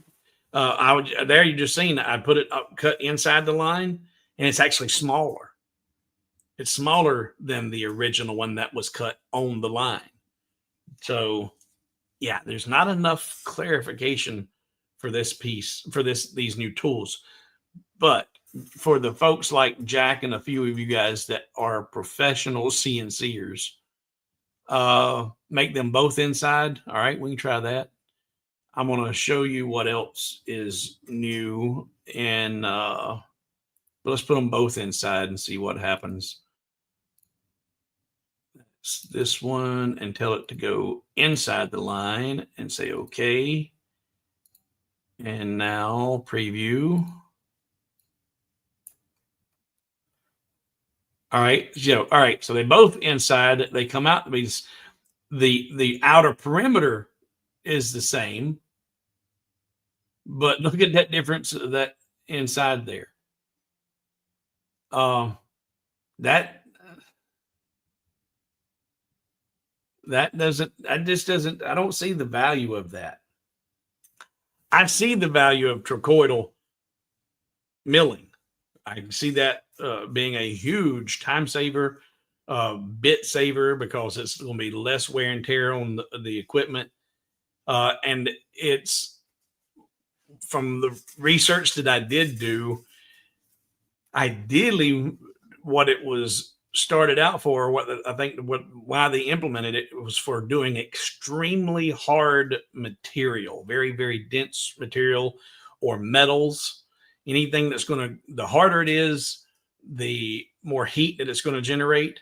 I would there. You just seen I put it up, cut inside the line, and it's actually smaller. It's smaller than the original one that was cut on the line. So yeah, there's not enough clarification for this piece for these new tools. But for the folks like Jack and a few of you guys that are professional CNCers, make them both inside. All right, we can try that. I'm going to show you what else is new. And let's put them both inside and see what happens. This one and tell it to go inside the line and say okay. And now preview. All right, all right. So they both inside. They come out. Means the outer perimeter is the same, but look at that difference of that inside there. That doesn't. That just doesn't. I don't see the value of that. I see the value of trochoidal milling. I can see that being a huge time saver, bit saver, because it's going to be less wear and tear on the equipment. And it's from the research that I did do, ideally what it was started out for, why they implemented it was for doing extremely hard material, very, very dense material or metals. Anything that's the harder it is, the more heat that it's going to generate.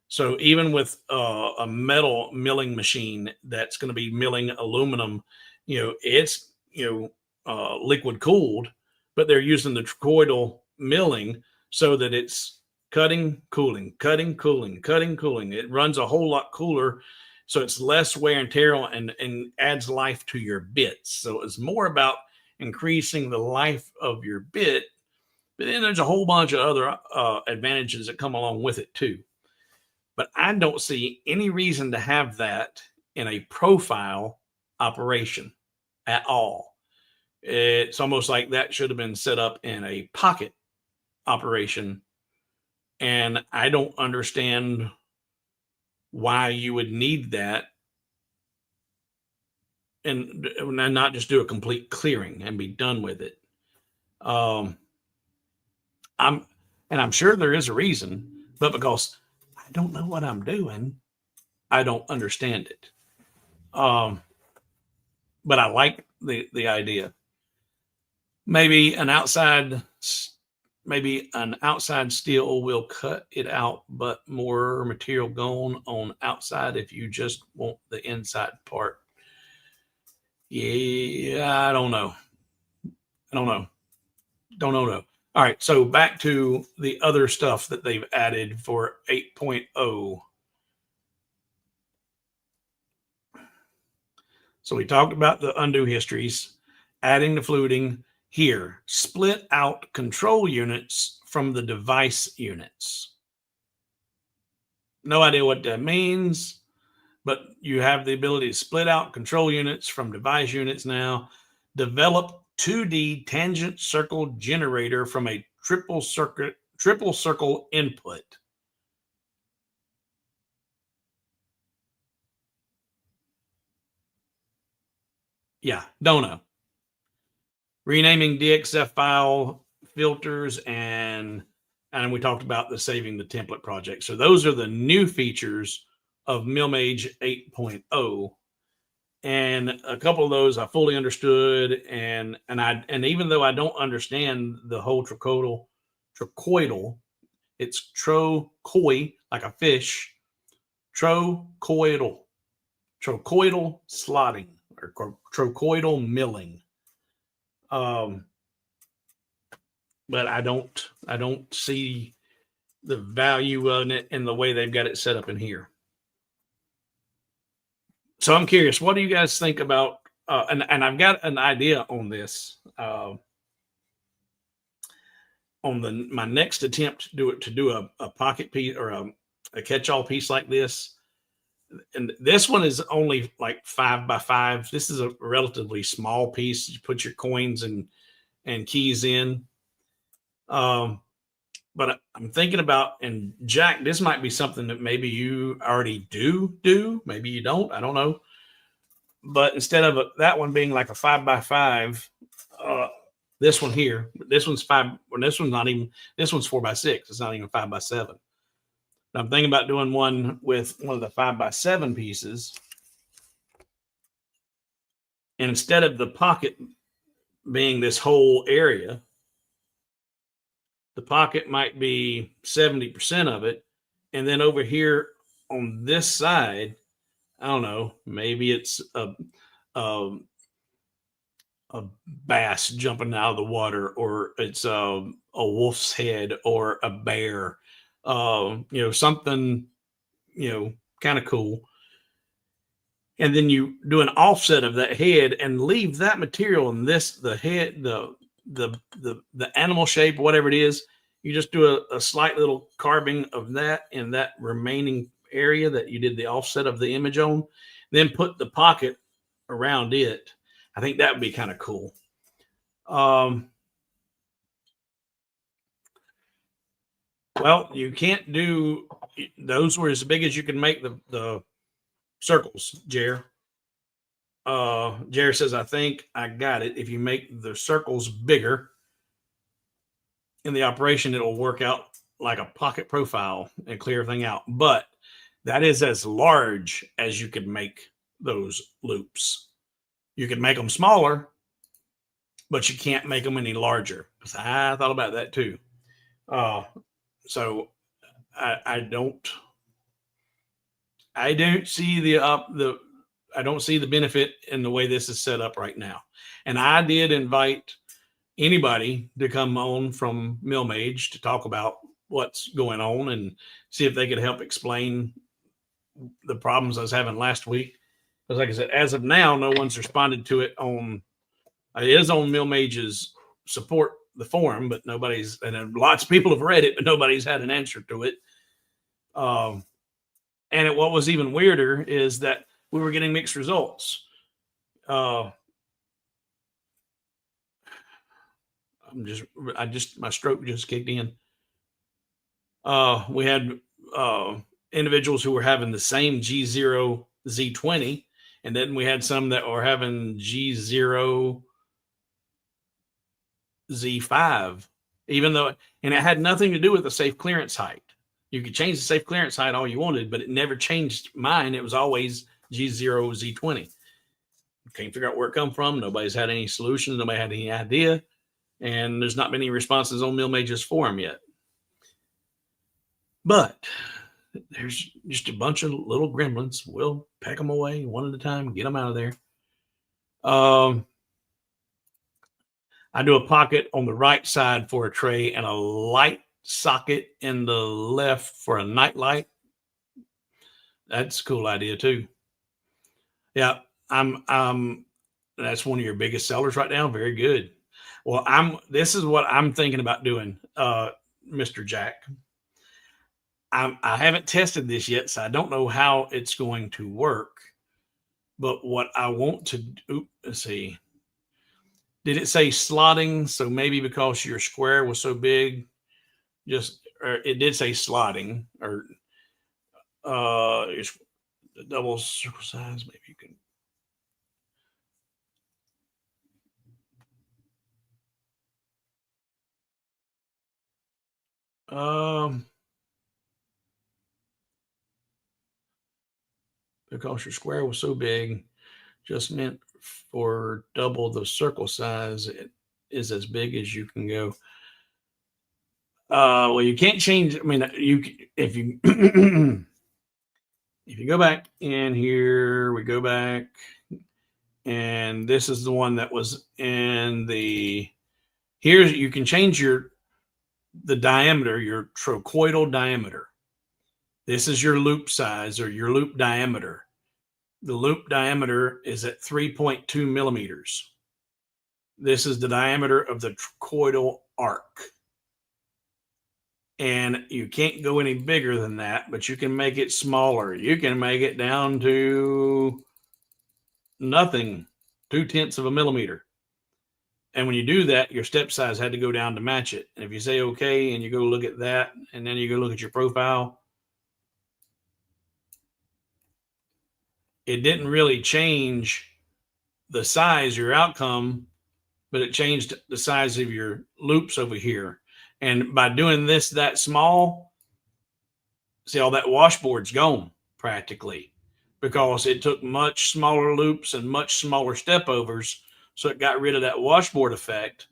So even with a metal milling machine that's going to be milling aluminum, it's liquid cooled, but they're using the trochoidal milling so that it's cutting, cooling, cutting, cooling, cutting, cooling. It runs a whole lot cooler, so it's less wear and tear and adds life to your bits. So it's more about increasing the life of your bit, but then there's a whole bunch of other advantages that come along with it too. But I don't see any reason to have that in a profile operation at all. It's almost like that should have been set up in a pocket operation. And I don't understand why you would need that and not just do a complete clearing and be done with it. I'm sure there is a reason, but because I don't know what I'm doing, I don't understand it. But I like the idea. Maybe an outside steel will cut it out, but more material gone on outside if you just want the inside part. Yeah, I don't know. Don't know. All right, so back to the other stuff that they've added for 8.0. So we talked about the undo histories, adding the fluting. Here, split out control units from the device units. No idea what that means, but you have the ability to split out control units from device units now. Develop 2D tangent circle generator from a triple circle input. Yeah, don't know. Renaming DXF file filters, and we talked about the saving the template project. So those are the new features of MillMage 8.0. And a couple of those I fully understood, and even though I don't understand the whole trochoidal, it's trochoi, like a fish, trochoidal slotting or trochoidal milling. But I don't see the value of it in the way they've got it set up in here. So I'm curious, what do you guys think about? And I've got an idea on this. On my next attempt to do a pocket piece or a catch-all piece like this, And this one is only like 5x5. This is a relatively small piece. You put your coins and keys in. Um, but I'm thinking about, and Jack, this might be something that maybe you already do. Maybe you don't. I don't know. But instead of that one being like a 5x5, this one here, this one's five. Well, this one's not even. This one's 4x6. It's not even 5x7. I'm thinking about doing one with one of the 5x7 pieces. And instead of the pocket being this whole area, the pocket might be 70% of it. And then over here on this side, I don't know, maybe it's a bass jumping out of the water, or it's a wolf's head, or a bear, something, kind of cool. And then you do an offset of that head and leave that material in the head, the animal shape, whatever it is. You just do a slight little carving of that in that remaining area that you did the offset of the image on, then put the pocket around it. I think that would be kind of cool. Well, you can't do those were as big as you can make the circles, Jer. Jer says, I think I got it. If you make the circles bigger in the operation, it'll work out like a pocket profile and clear everything out. But that is as large as you could make those loops. You can make them smaller, but you can't make them any larger. I thought about that too. So I don't see I don't see the benefit in the way this is set up right now. And I did invite anybody to come on from MillMage to talk about what's going on and see if they could help explain the problems I was having last week. Because like I said, as of now, no one's responded to it on, it is on MillMage's support, the forum, but nobody's, and lots of people have read it, but nobody's had an answer to it. What was even weirder is that we were getting mixed results. My stroke just kicked in. We had individuals who were having the same G0 Z20, and then we had some that were having G0 Z5, even though, and it had nothing to do with the safe clearance height. You could change the safe clearance height all you wanted, but it never changed mine. It was always G0 Z20. Can't figure out where it come from. Nobody's had any solutions. Nobody had any idea. And there's not been any responses on MillMage's forum yet. But there's just a bunch of little gremlins. We'll peck them away one at a time, get them out of there. I do a pocket on the right side for a tray and a light socket in the left for a night light. That's a cool idea too. Yeah, that's one of your biggest sellers right now. Very good. Well, this is what I'm thinking about doing, Mr. Jack. I haven't tested this yet, so I don't know how it's going to work. But what I want to do, let's see. Did it say slotting? So maybe because your square was so big, it did say slotting, or it's double circle size. Maybe you can. Because your square was so big, just meant for double the circle size, it is as big as you can go. Well, you can't change. I mean, if you if you go back in here, we go back, and this is the one that was in the. Here's, you can change the diameter, your trochoidal diameter. This is your loop size or your loop diameter. The loop diameter is at 3.2 millimeters. This is the diameter of the trochoidal arc. And you can't go any bigger than that, but you can make it smaller. You can make it down to nothing, 0.2 of a millimeter. And when you do that, your step size had to go down to match it. And if you say okay, and you go look at that, and then you go look at your profile, it didn't really change the size, your outcome, but it changed the size of your loops over here. And by doing this that small, see, all that washboard's gone practically, because it took much smaller loops and much smaller step overs. So it got rid of that washboard effect,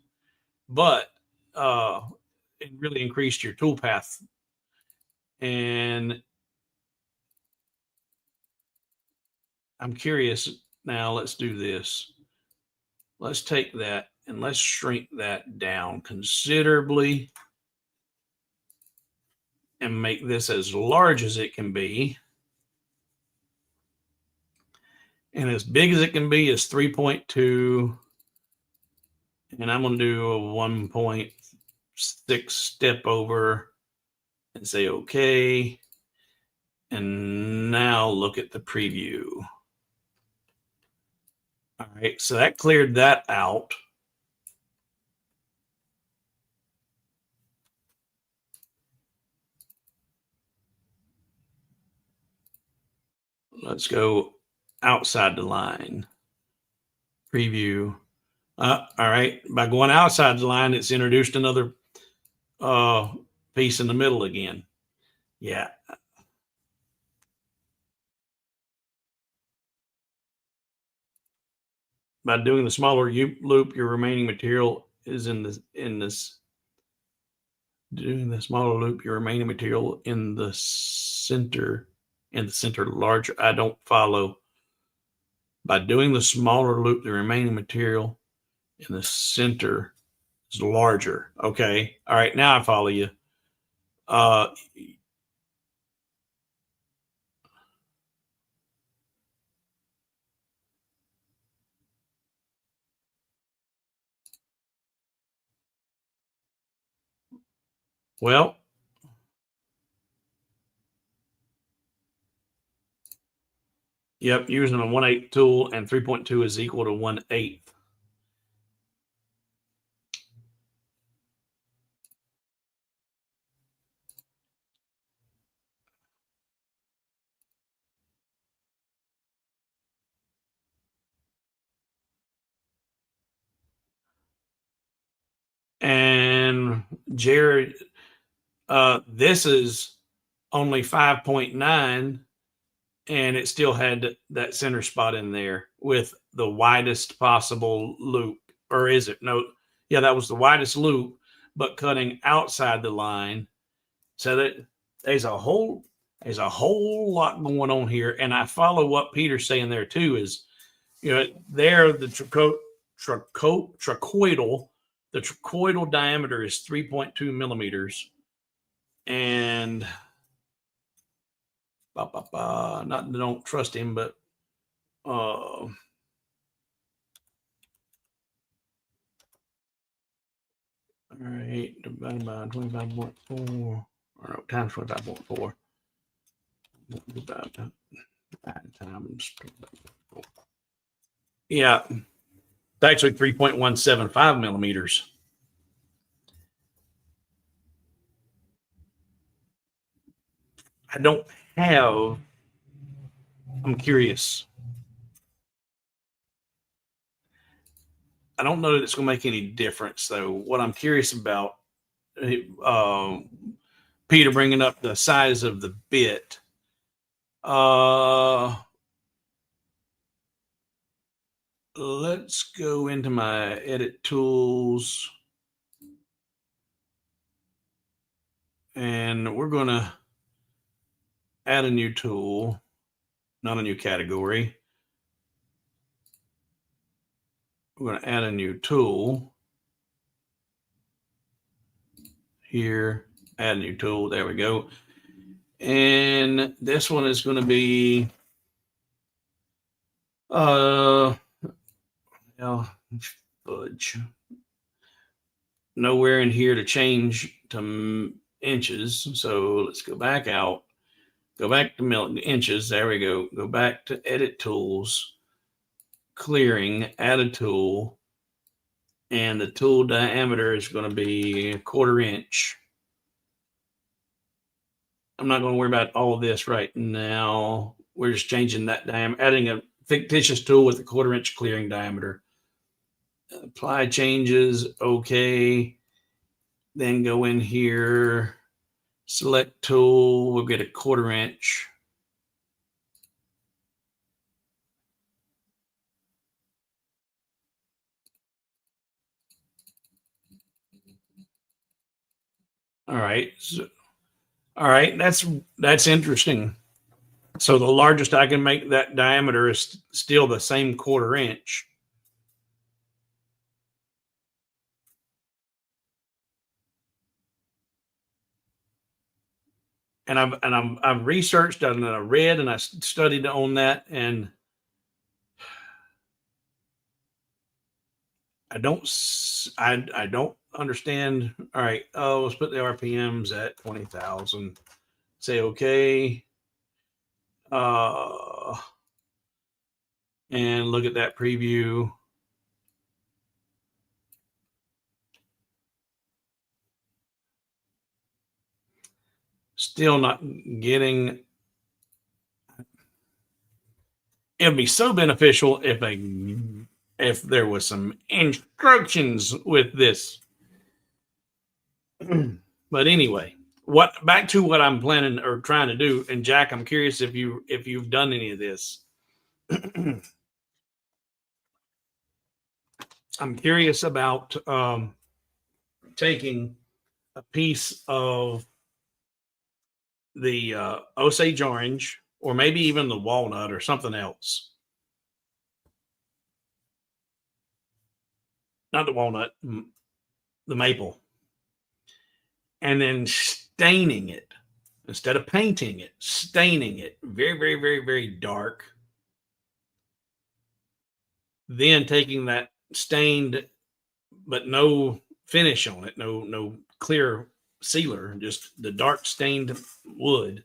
but it really increased your toolpath. And I'm curious now, let's do this. Let's take that and let's shrink that down considerably and make this as large as it can be. And as big as it can be is 3.2. And I'm going to do a 1.6 step over and say okay. And now look at the preview. All right, so that cleared that out. Let's go outside the line. Preview. All right, by going outside the line, it's introduced another piece in the middle again. Yeah. By doing the smaller loop, your remaining material is in this. Doing the smaller loop, your remaining material in the center. In the center larger. I don't follow. By doing the smaller loop, the remaining material in the center is larger. Okay. All right. Now I follow you. Well, yep, using a 1/8 tool, and 3.2 is equal to 1/8. And Jared, this is only 5.9, and it still had that center spot in there with the widest possible loop. Or is it? No, yeah, that was the widest loop, but cutting outside the line. So that there's a whole lot going on here. And I follow what Peter's saying there too, is, there the trachoidal diameter is 3.2 millimeters. And not don't trust him, but all right, divided by 25.4, or no, times 25.4. Times, yeah, it's actually 3.175 millimeters. I don't have, I'm curious. I don't know that it's going to make any difference, though. What I'm curious about, Peter bringing up the size of the bit. Let's go into my edit tools. And we're going to add a new tool, not a new category. We're going to add a new tool here, add a new tool. There we go. And this one is going to be, fudge. Nowhere in here to change to inches. So let's go back out, go back to inches. There we go. Go back to edit tools, clearing, add a tool. And the tool diameter is going to be 1/4 inch. I'm not going to worry about all of this right now. We're just changing that diameter, adding a fictitious tool with a 1/4 inch clearing diameter. Apply changes. Okay. Then go in here, select tool. We'll get a 1/4 inch. All right. So, all right. That's interesting. So the largest I can make that diameter is still the same 1/4 inch. And I've researched and I read and I studied on that, and I don't understand. All right, let's put the RPMs at 20,000. Say okay, and look at that preview. Still not getting. It'd be so beneficial if there was some instructions with this. But anyway, back to what I'm planning or trying to do. And Jack, I'm curious if you've done any of this. I'm curious about taking a piece of the Osage orange, or maybe even the walnut or something else. Not the walnut, the maple. And then staining it instead of painting it, staining it very, very, very, very dark. Then taking that stained, but no finish on it, no clear sealer, just the dark stained wood.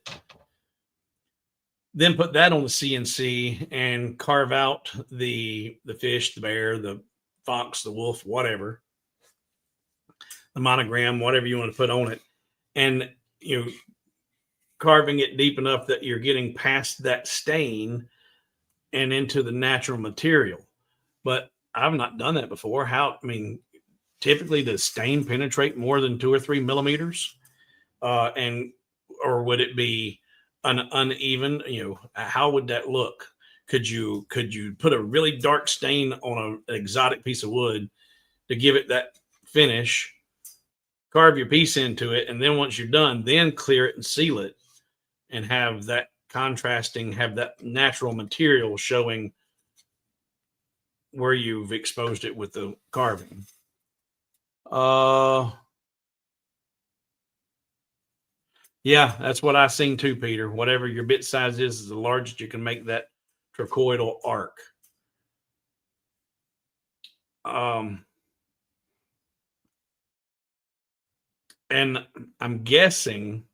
Then put that on the CNC and carve out the fish, the bear, the fox, the wolf, whatever, the monogram, whatever you want to put on it, and carving it deep enough that you're getting past that stain and into the natural material. But I've not done that before. Typically does stain penetrate more than 2 or 3 millimeters? Or would it be an uneven? How would that look? Could you put a really dark stain on an exotic piece of wood to give it that finish, carve your piece into it, and then once you're done, then clear it and seal it, and have that contrasting, have that natural material showing where you've exposed it with the carving? Yeah, that's what I've seen too, Peter. Whatever your bit size is the largest you can make that tricoidal arc. And I'm guessing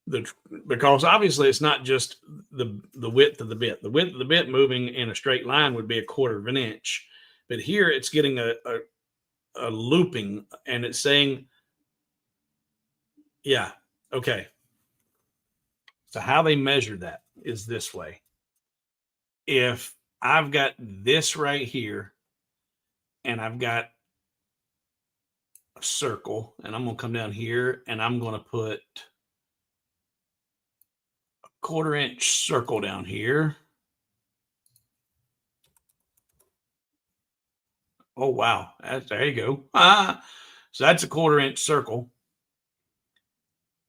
because obviously it's not just the width of the bit. The width of the bit moving in a straight line would be 1/4 inch, but here it's getting a looping, and it's saying, yeah, okay. So how they measure that is this way. If I've got this right here, and I've got a circle, and I'm going to come down here, and I'm going to put a 1/4 inch circle down here. Oh, wow. There you go. So that's a 1/4 inch circle.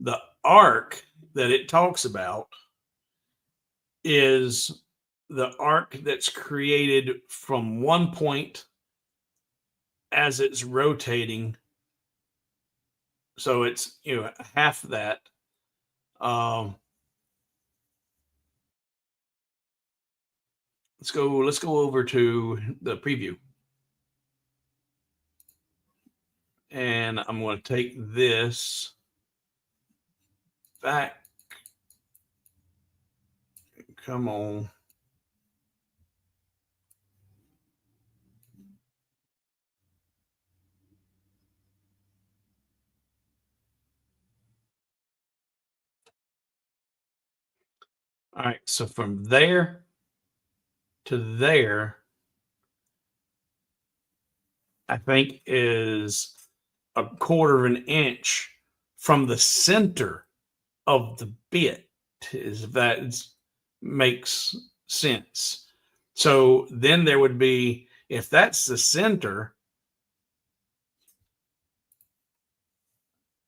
The arc that it talks about is the arc that's created from one point as it's rotating. So it's half that. Let's go over to the preview. And I'm going to take this back. Come on. All right, so from there to there, I think is a quarter of an inch from the center of the bit, if that makes sense. So then there would be, if that's the center,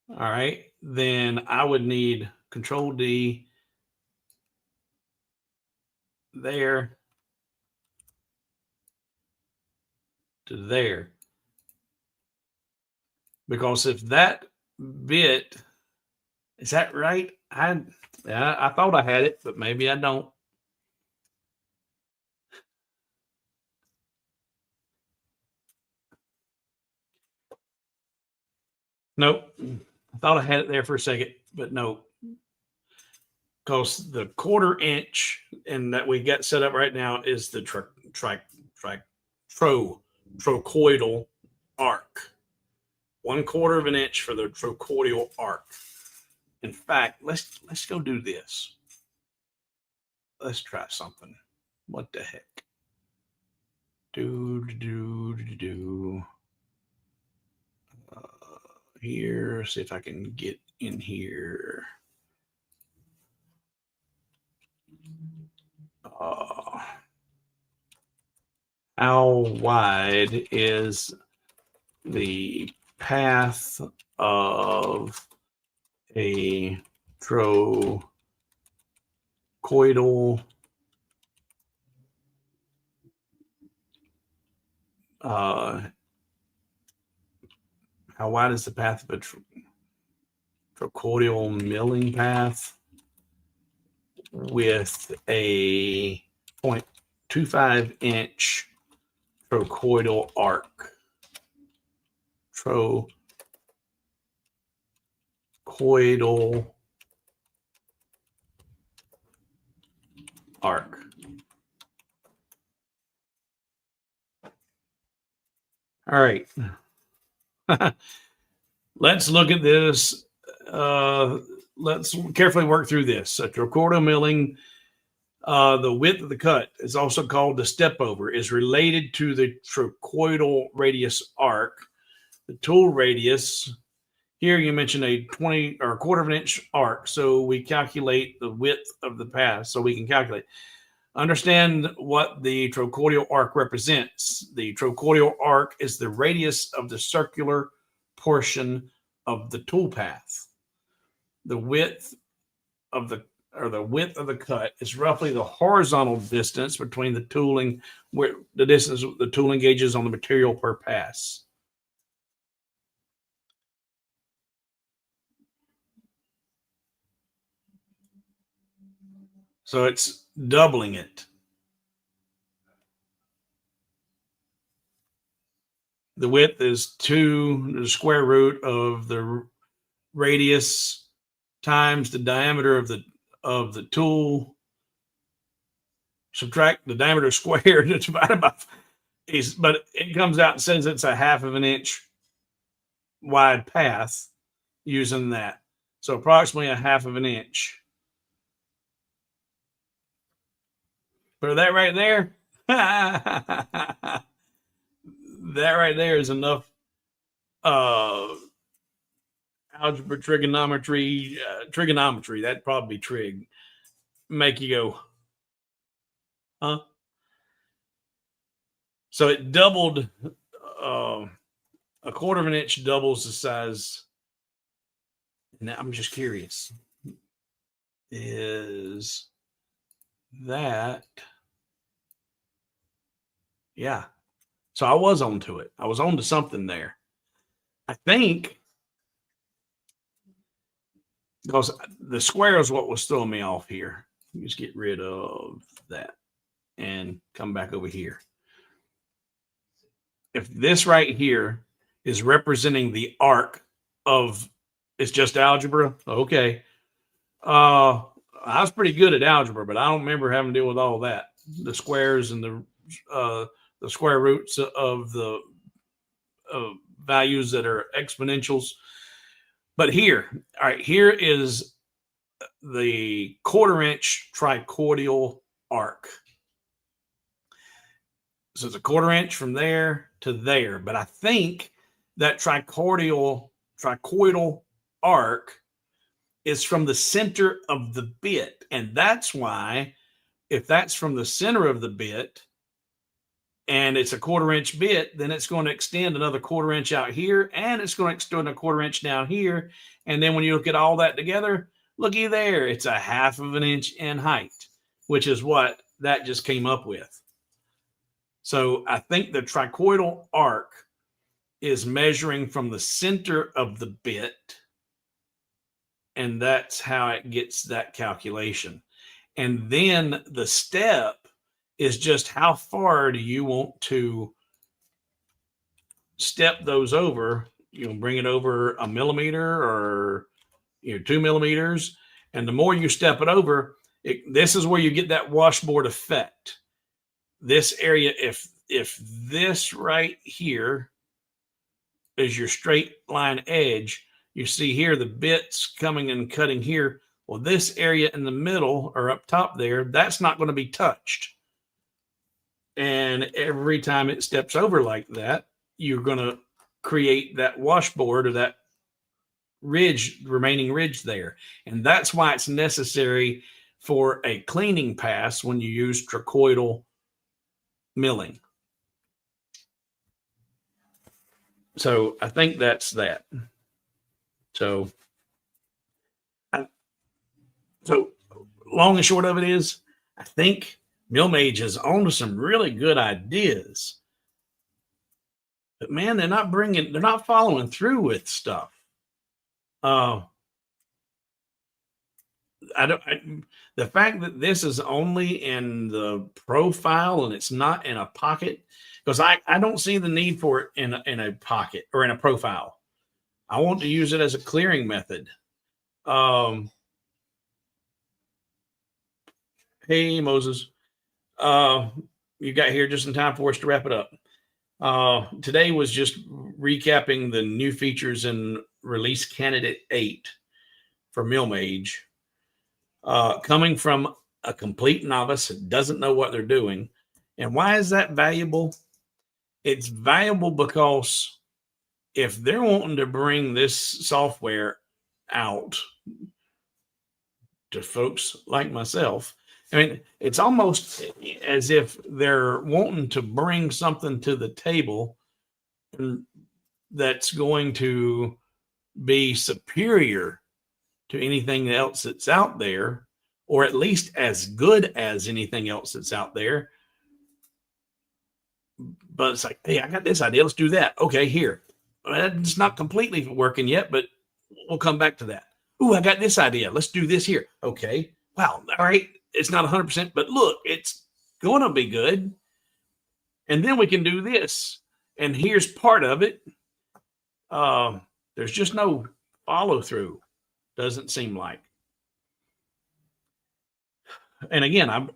all right, then I would need Control D there to there. Because if that bit, is that right? I thought I had it, but maybe I don't. Nope. I thought I had it there for a second, but no. Because the quarter inch and that we got set up right now is the trochoidal arc. 1/4 of an inch for the trochoidal arc. In fact, let's go do this. Let's try something. What the heck? Here, see if I can get in here. How wide is the path of a trochoidal how wide is the path of a trochoidal milling path with a 0.25 inch trochoidal arc? Trochoidal arc. All right. Let's look at this. Let's carefully work through this. Trochoidal milling, the width of the cut is also called the step over, is related to the trochoidal radius arc. The tool radius, here you mentioned a 20 or 1/4 of an inch arc. So we calculate the width of the path so we can calculate. Understand what the trochoidal arc represents. The trochoidal arc is the radius of the circular portion of the tool path. The width of the cut is roughly the horizontal distance between the tooling, where the distance the tool engages on the material per pass. So it's doubling it. The width is the square root of the radius times the diameter of the tool. Subtract the diameter squared divided by but it comes out and says it's a 1/2 of an inch wide path using that. So approximately a 1/2 of an inch. For that right there, that right there is enough algebra, trigonometry, that'd probably be trig, make you go, huh? So it doubled, a 1/4 of an inch doubles the size. Now I'm just curious, is that, yeah. So I was onto it. I was onto something there. I think because the square is what was throwing me off here. Just get rid of that and come back over here. If this right here is representing the arc of, it's just algebra. Okay. I was pretty good at algebra, but I don't remember having to deal with all that. The squares and the square roots of the values that are exponentials. But here, all right, here is the 1/4 inch tricordial arc. So it's a 1/4 inch from there to there. But I think that tricordial arc is from the center of the bit. And that's why, if that's from the center of the bit and it's a 1/4 inch bit, then it's going to extend another 1/4 inch out here, and it's going to extend a 1/4 inch down here. And then when you look at all that together, looky there, it's a 1/2 of an inch in height, which is what that just came up with. So I think the tricoidal arc is measuring from the center of the bit, and that's how it gets that calculation. And then the step is just how far do you want to step those over? You know, bring it over a millimeter or 2 millimeters. And the more you step it over, this is where you get that washboard effect. This area, if this right here is your straight line edge, you see here the bits coming and cutting here. Well, this area in the middle or up top there, that's not going to be touched. And every time it steps over like that, you're going to create that washboard or that ridge, remaining ridge there. And that's why it's necessary for a cleaning pass when you use tricoidal milling. So I think that's that. So long and short of it is, I think MillMage is on to some really good ideas. But man, they're not following through with stuff. The fact that this is only in the profile and it's not in a pocket, because I don't see the need for it in a pocket or in a profile. I want to use it as a clearing method. Hey, Moses. You got here just in time for us to wrap it up. Today was just recapping the new features in release candidate 8 for MillMage. Coming from a complete novice that doesn't know what they're doing. And why is that valuable? It's valuable because if they're wanting to bring this software out to folks like myself, I mean, it's almost as if they're wanting to bring something to the table that's going to be superior to anything else that's out there, or at least as good as anything else that's out there. But it's like, hey, I got this idea. Let's do that. Okay, here. It's not completely working yet, but we'll come back to that. Ooh, I got this idea. Let's do this here. Okay. Wow. All right. It's not 100%, but look, it's going to be good. And then we can do this. And here's part of it. There's just no follow through. Doesn't seem like. And again,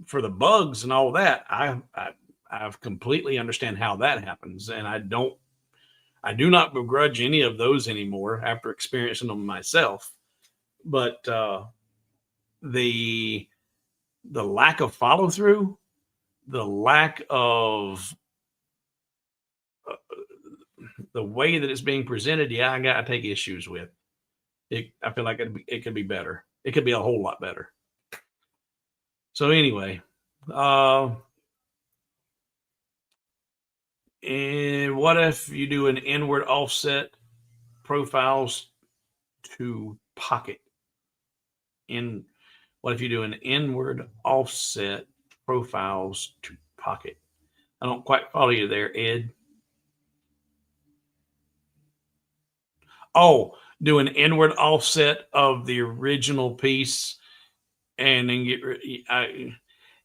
for the bugs and all that, I've completely understand how that happens, and I do not begrudge any of those anymore after experiencing them myself. But the lack of follow through, the lack of the way that it's being presented, yeah, I got to take issues with it. I feel like it could be better. It could be a whole lot better. So anyway, and what if you do an inward offset profiles to pocket? What if you do an inward offset profiles to pocket? I don't quite follow you there, Ed. Oh, do an inward offset of the original piece and then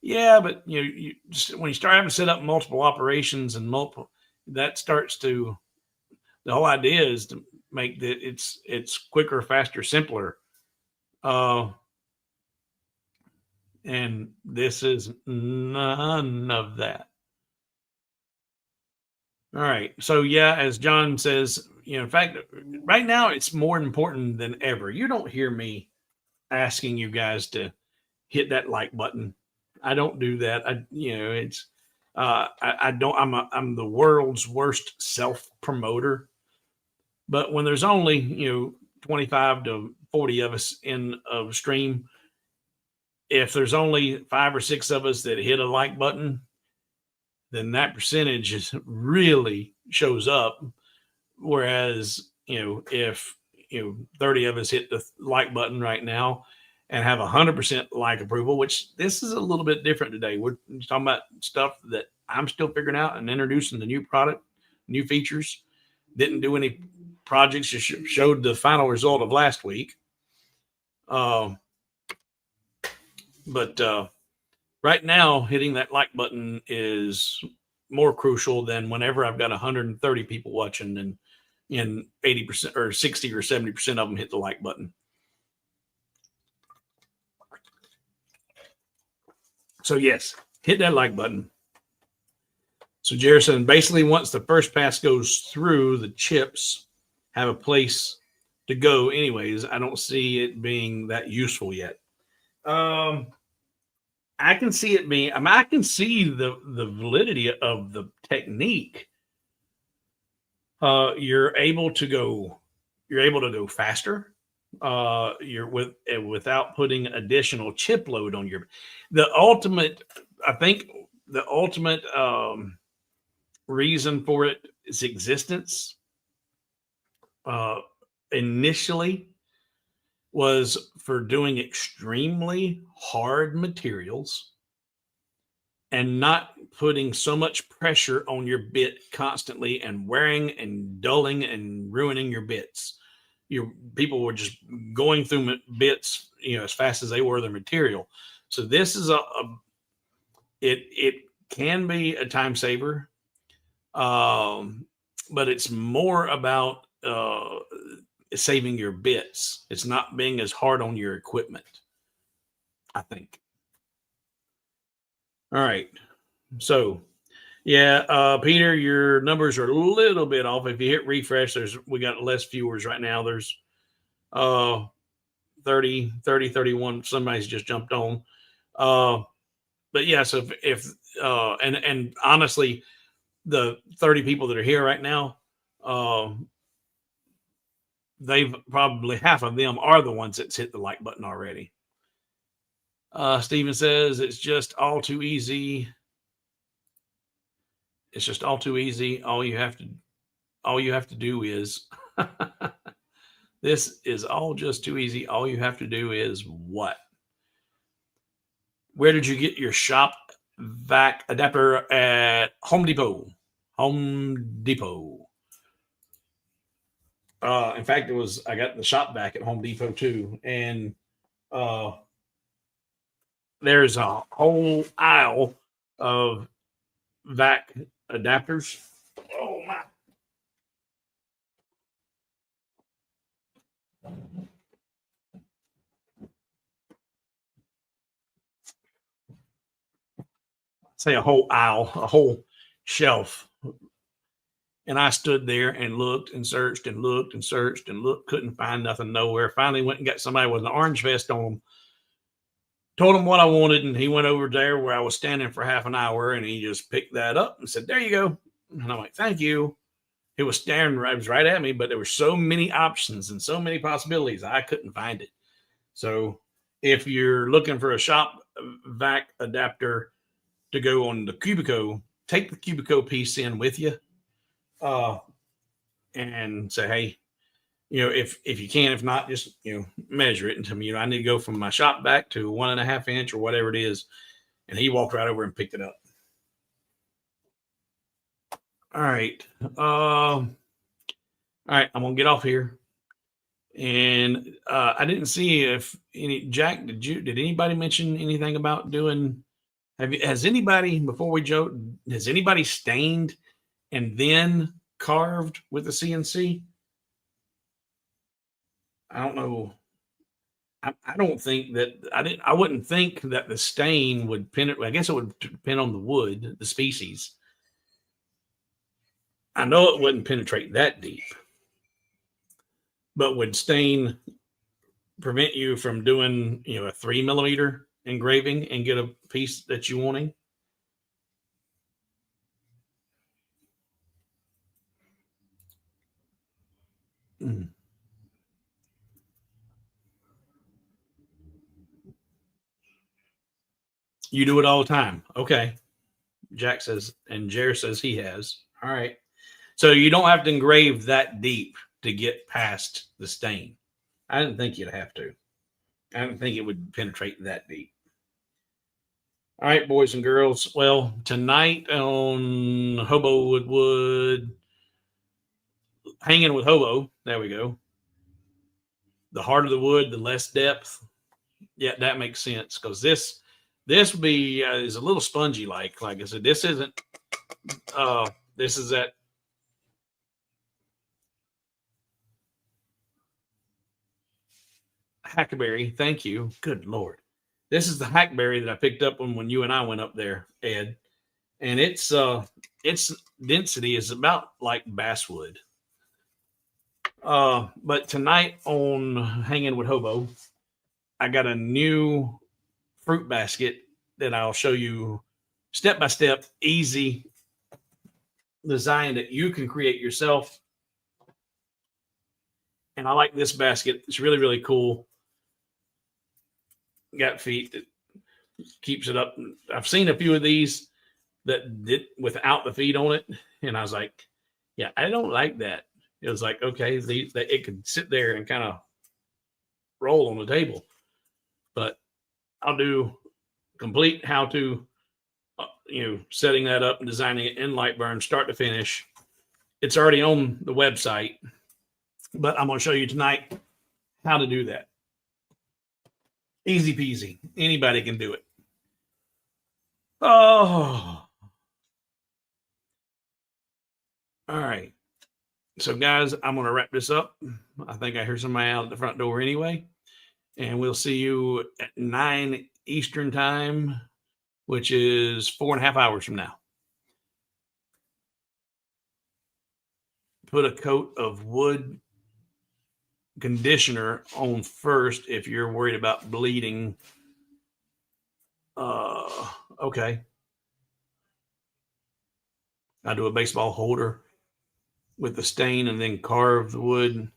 yeah, but when you start having to set up multiple operations and that starts to The whole idea is to make it's quicker, faster, simpler. And this is none of that. All right. So yeah, as John says, in fact, right now it's more important than ever. You don't hear me asking you guys to hit that like button. I don't do that. It's I don't. I'm the world's worst self promoter. But when there's only 25 to 40 of us in a stream, if there's only 5 or 6 of us that hit a like button, then that percentage is really shows up. Whereas, if 30 of us hit the like button right now and have 100% like approval, which this is a little bit different today. We're talking about stuff that I'm still figuring out and introducing the new product, new features. Didn't do any projects, just showed the final result of last week. But right now, hitting that like button is more crucial than whenever I've got 130 people watching and 80% or 60 or 70% of them hit the like button. So yes, hit that like button. So Jerison, basically once the first pass goes through, the chips have a place to go anyways. I don't see it being that useful yet. I can see it being, I can see the validity of the technique. You're able to go faster. You're without putting additional chip load on the ultimate reason for its existence initially was for doing extremely hard materials and not putting so much pressure on your bit constantly and wearing and dulling and ruining your bits. Your people were just going through bits, as fast as they were their material. So this is it can be a time saver, but it's more about saving your bits. It's not being as hard on your equipment, I think. All right. So yeah, Peter, your numbers are a little bit off. If you hit refresh, we got less viewers right now. There's 30, 31. Somebody's just jumped on. But yeah, so if and honestly, the 30 people that are here right now, they've probably half of them are the ones that's hit the like button already. Steven says it's just all too easy. It's just all too easy. All you have to do is this is all just too easy. All you have to do is what? Where did you get your shop vac adapter? At Home Depot. Home Depot. In fact, I got the shop vac at Home Depot too. And there's a whole aisle of vac adapters. Oh my. Say a whole aisle, a whole shelf. And I stood there and looked and searched and looked and searched and looked, couldn't find nothing nowhere. Finally went and got somebody with an orange vest on them. Told him what I wanted, and he went over there where I was standing for half an hour, and he just picked that up and said, "There you go." And I'm like, "Thank you." It was staring right at me, but there were so many options and so many possibilities, I couldn't find it. So if you're looking for a shop vac adapter to go on the Cubico, take the Cubico piece in with you, and say, "Hey, if you can, if not, just measure it and tell me, I need to go from my shop vac to 1.5 inch or whatever it is." And he walked right over and picked it up. All right. All right. I'm gonna get off here. And I didn't see if Jack, did anybody mention anything about doing? Has anybody, before we joke, has anybody stained and then carved with the CNC. I don't know. I don't think that I wouldn't think that the stain would penetrate. I guess it would depend on the wood, the species. I know it wouldn't penetrate that deep, but would stain prevent you from doing, a 3 millimeter engraving and get a piece that you wanting? Mm. You do it all the time. Okay. Jack says, and Jer says he has. All right. So you don't have to engrave that deep to get past the stain. I didn't think you'd have to. I didn't think it would penetrate that deep. All right, boys and girls. Well, tonight on Hobo Wood, hanging with Hobo. There we go. The harder the wood, the less depth. Yeah, that makes sense because this would be is a little spongy. Like I said, this isn't. This is that. Hackberry, thank you. Good Lord. This is the hackberry that I picked up when you and I went up there, Ed. And its density is about like basswood. But tonight on Hanging with Hobo, I got a new fruit basket that I'll show you step by step, easy design that you can create yourself. And I like this basket. It's really, really cool. Got feet that keeps it up. I've seen a few of these that did without the feet on it, and I was like, yeah, I don't like that. It was like, okay, it could sit there and kind of roll on the table, but I'll do complete how to, setting that up and designing it in Lightburn, start to finish. It's already on the website, but I'm going to show you tonight how to do that. Easy peasy. Anybody can do it. Oh. All right. So, guys, I'm going to wrap this up. I think I hear somebody out at the front door anyway. And we'll see you at 9 Eastern time, which is 4.5 hours from now. Put a coat of wood conditioner on first if you're worried about bleeding. Okay. I do a baseball holder with the stain and then carve the wood.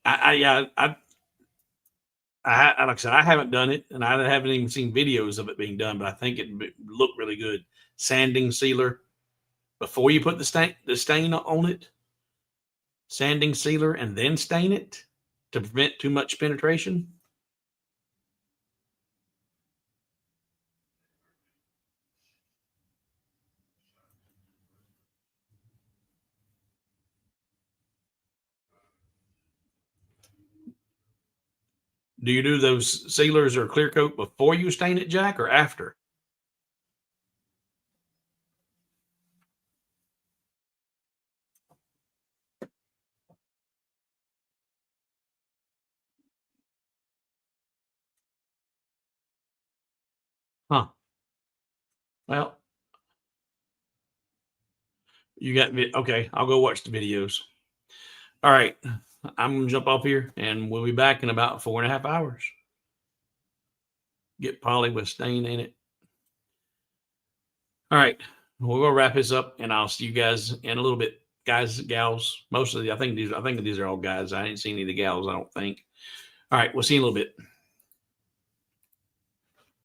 Like I said, I haven't done it, and I haven't even seen videos of it being done, but I think it looked really good. Sanding sealer before you put the stain on it. Sanding sealer and then stain it to prevent too much penetration. Do you do those sealers or clear coat before you stain it, Jack, or after? Huh. Well, you got me. Okay, I'll go watch the videos. All right. I'm going to jump off here, and we'll be back in about 4.5 hours. Get Polly with stain in it. All right. We're going to wrap this up, and I'll see you guys in a little bit. Guys, gals, most of the, I think these are all guys. I ain't seen any of the gals, I don't think. All right. We'll see you in a little bit.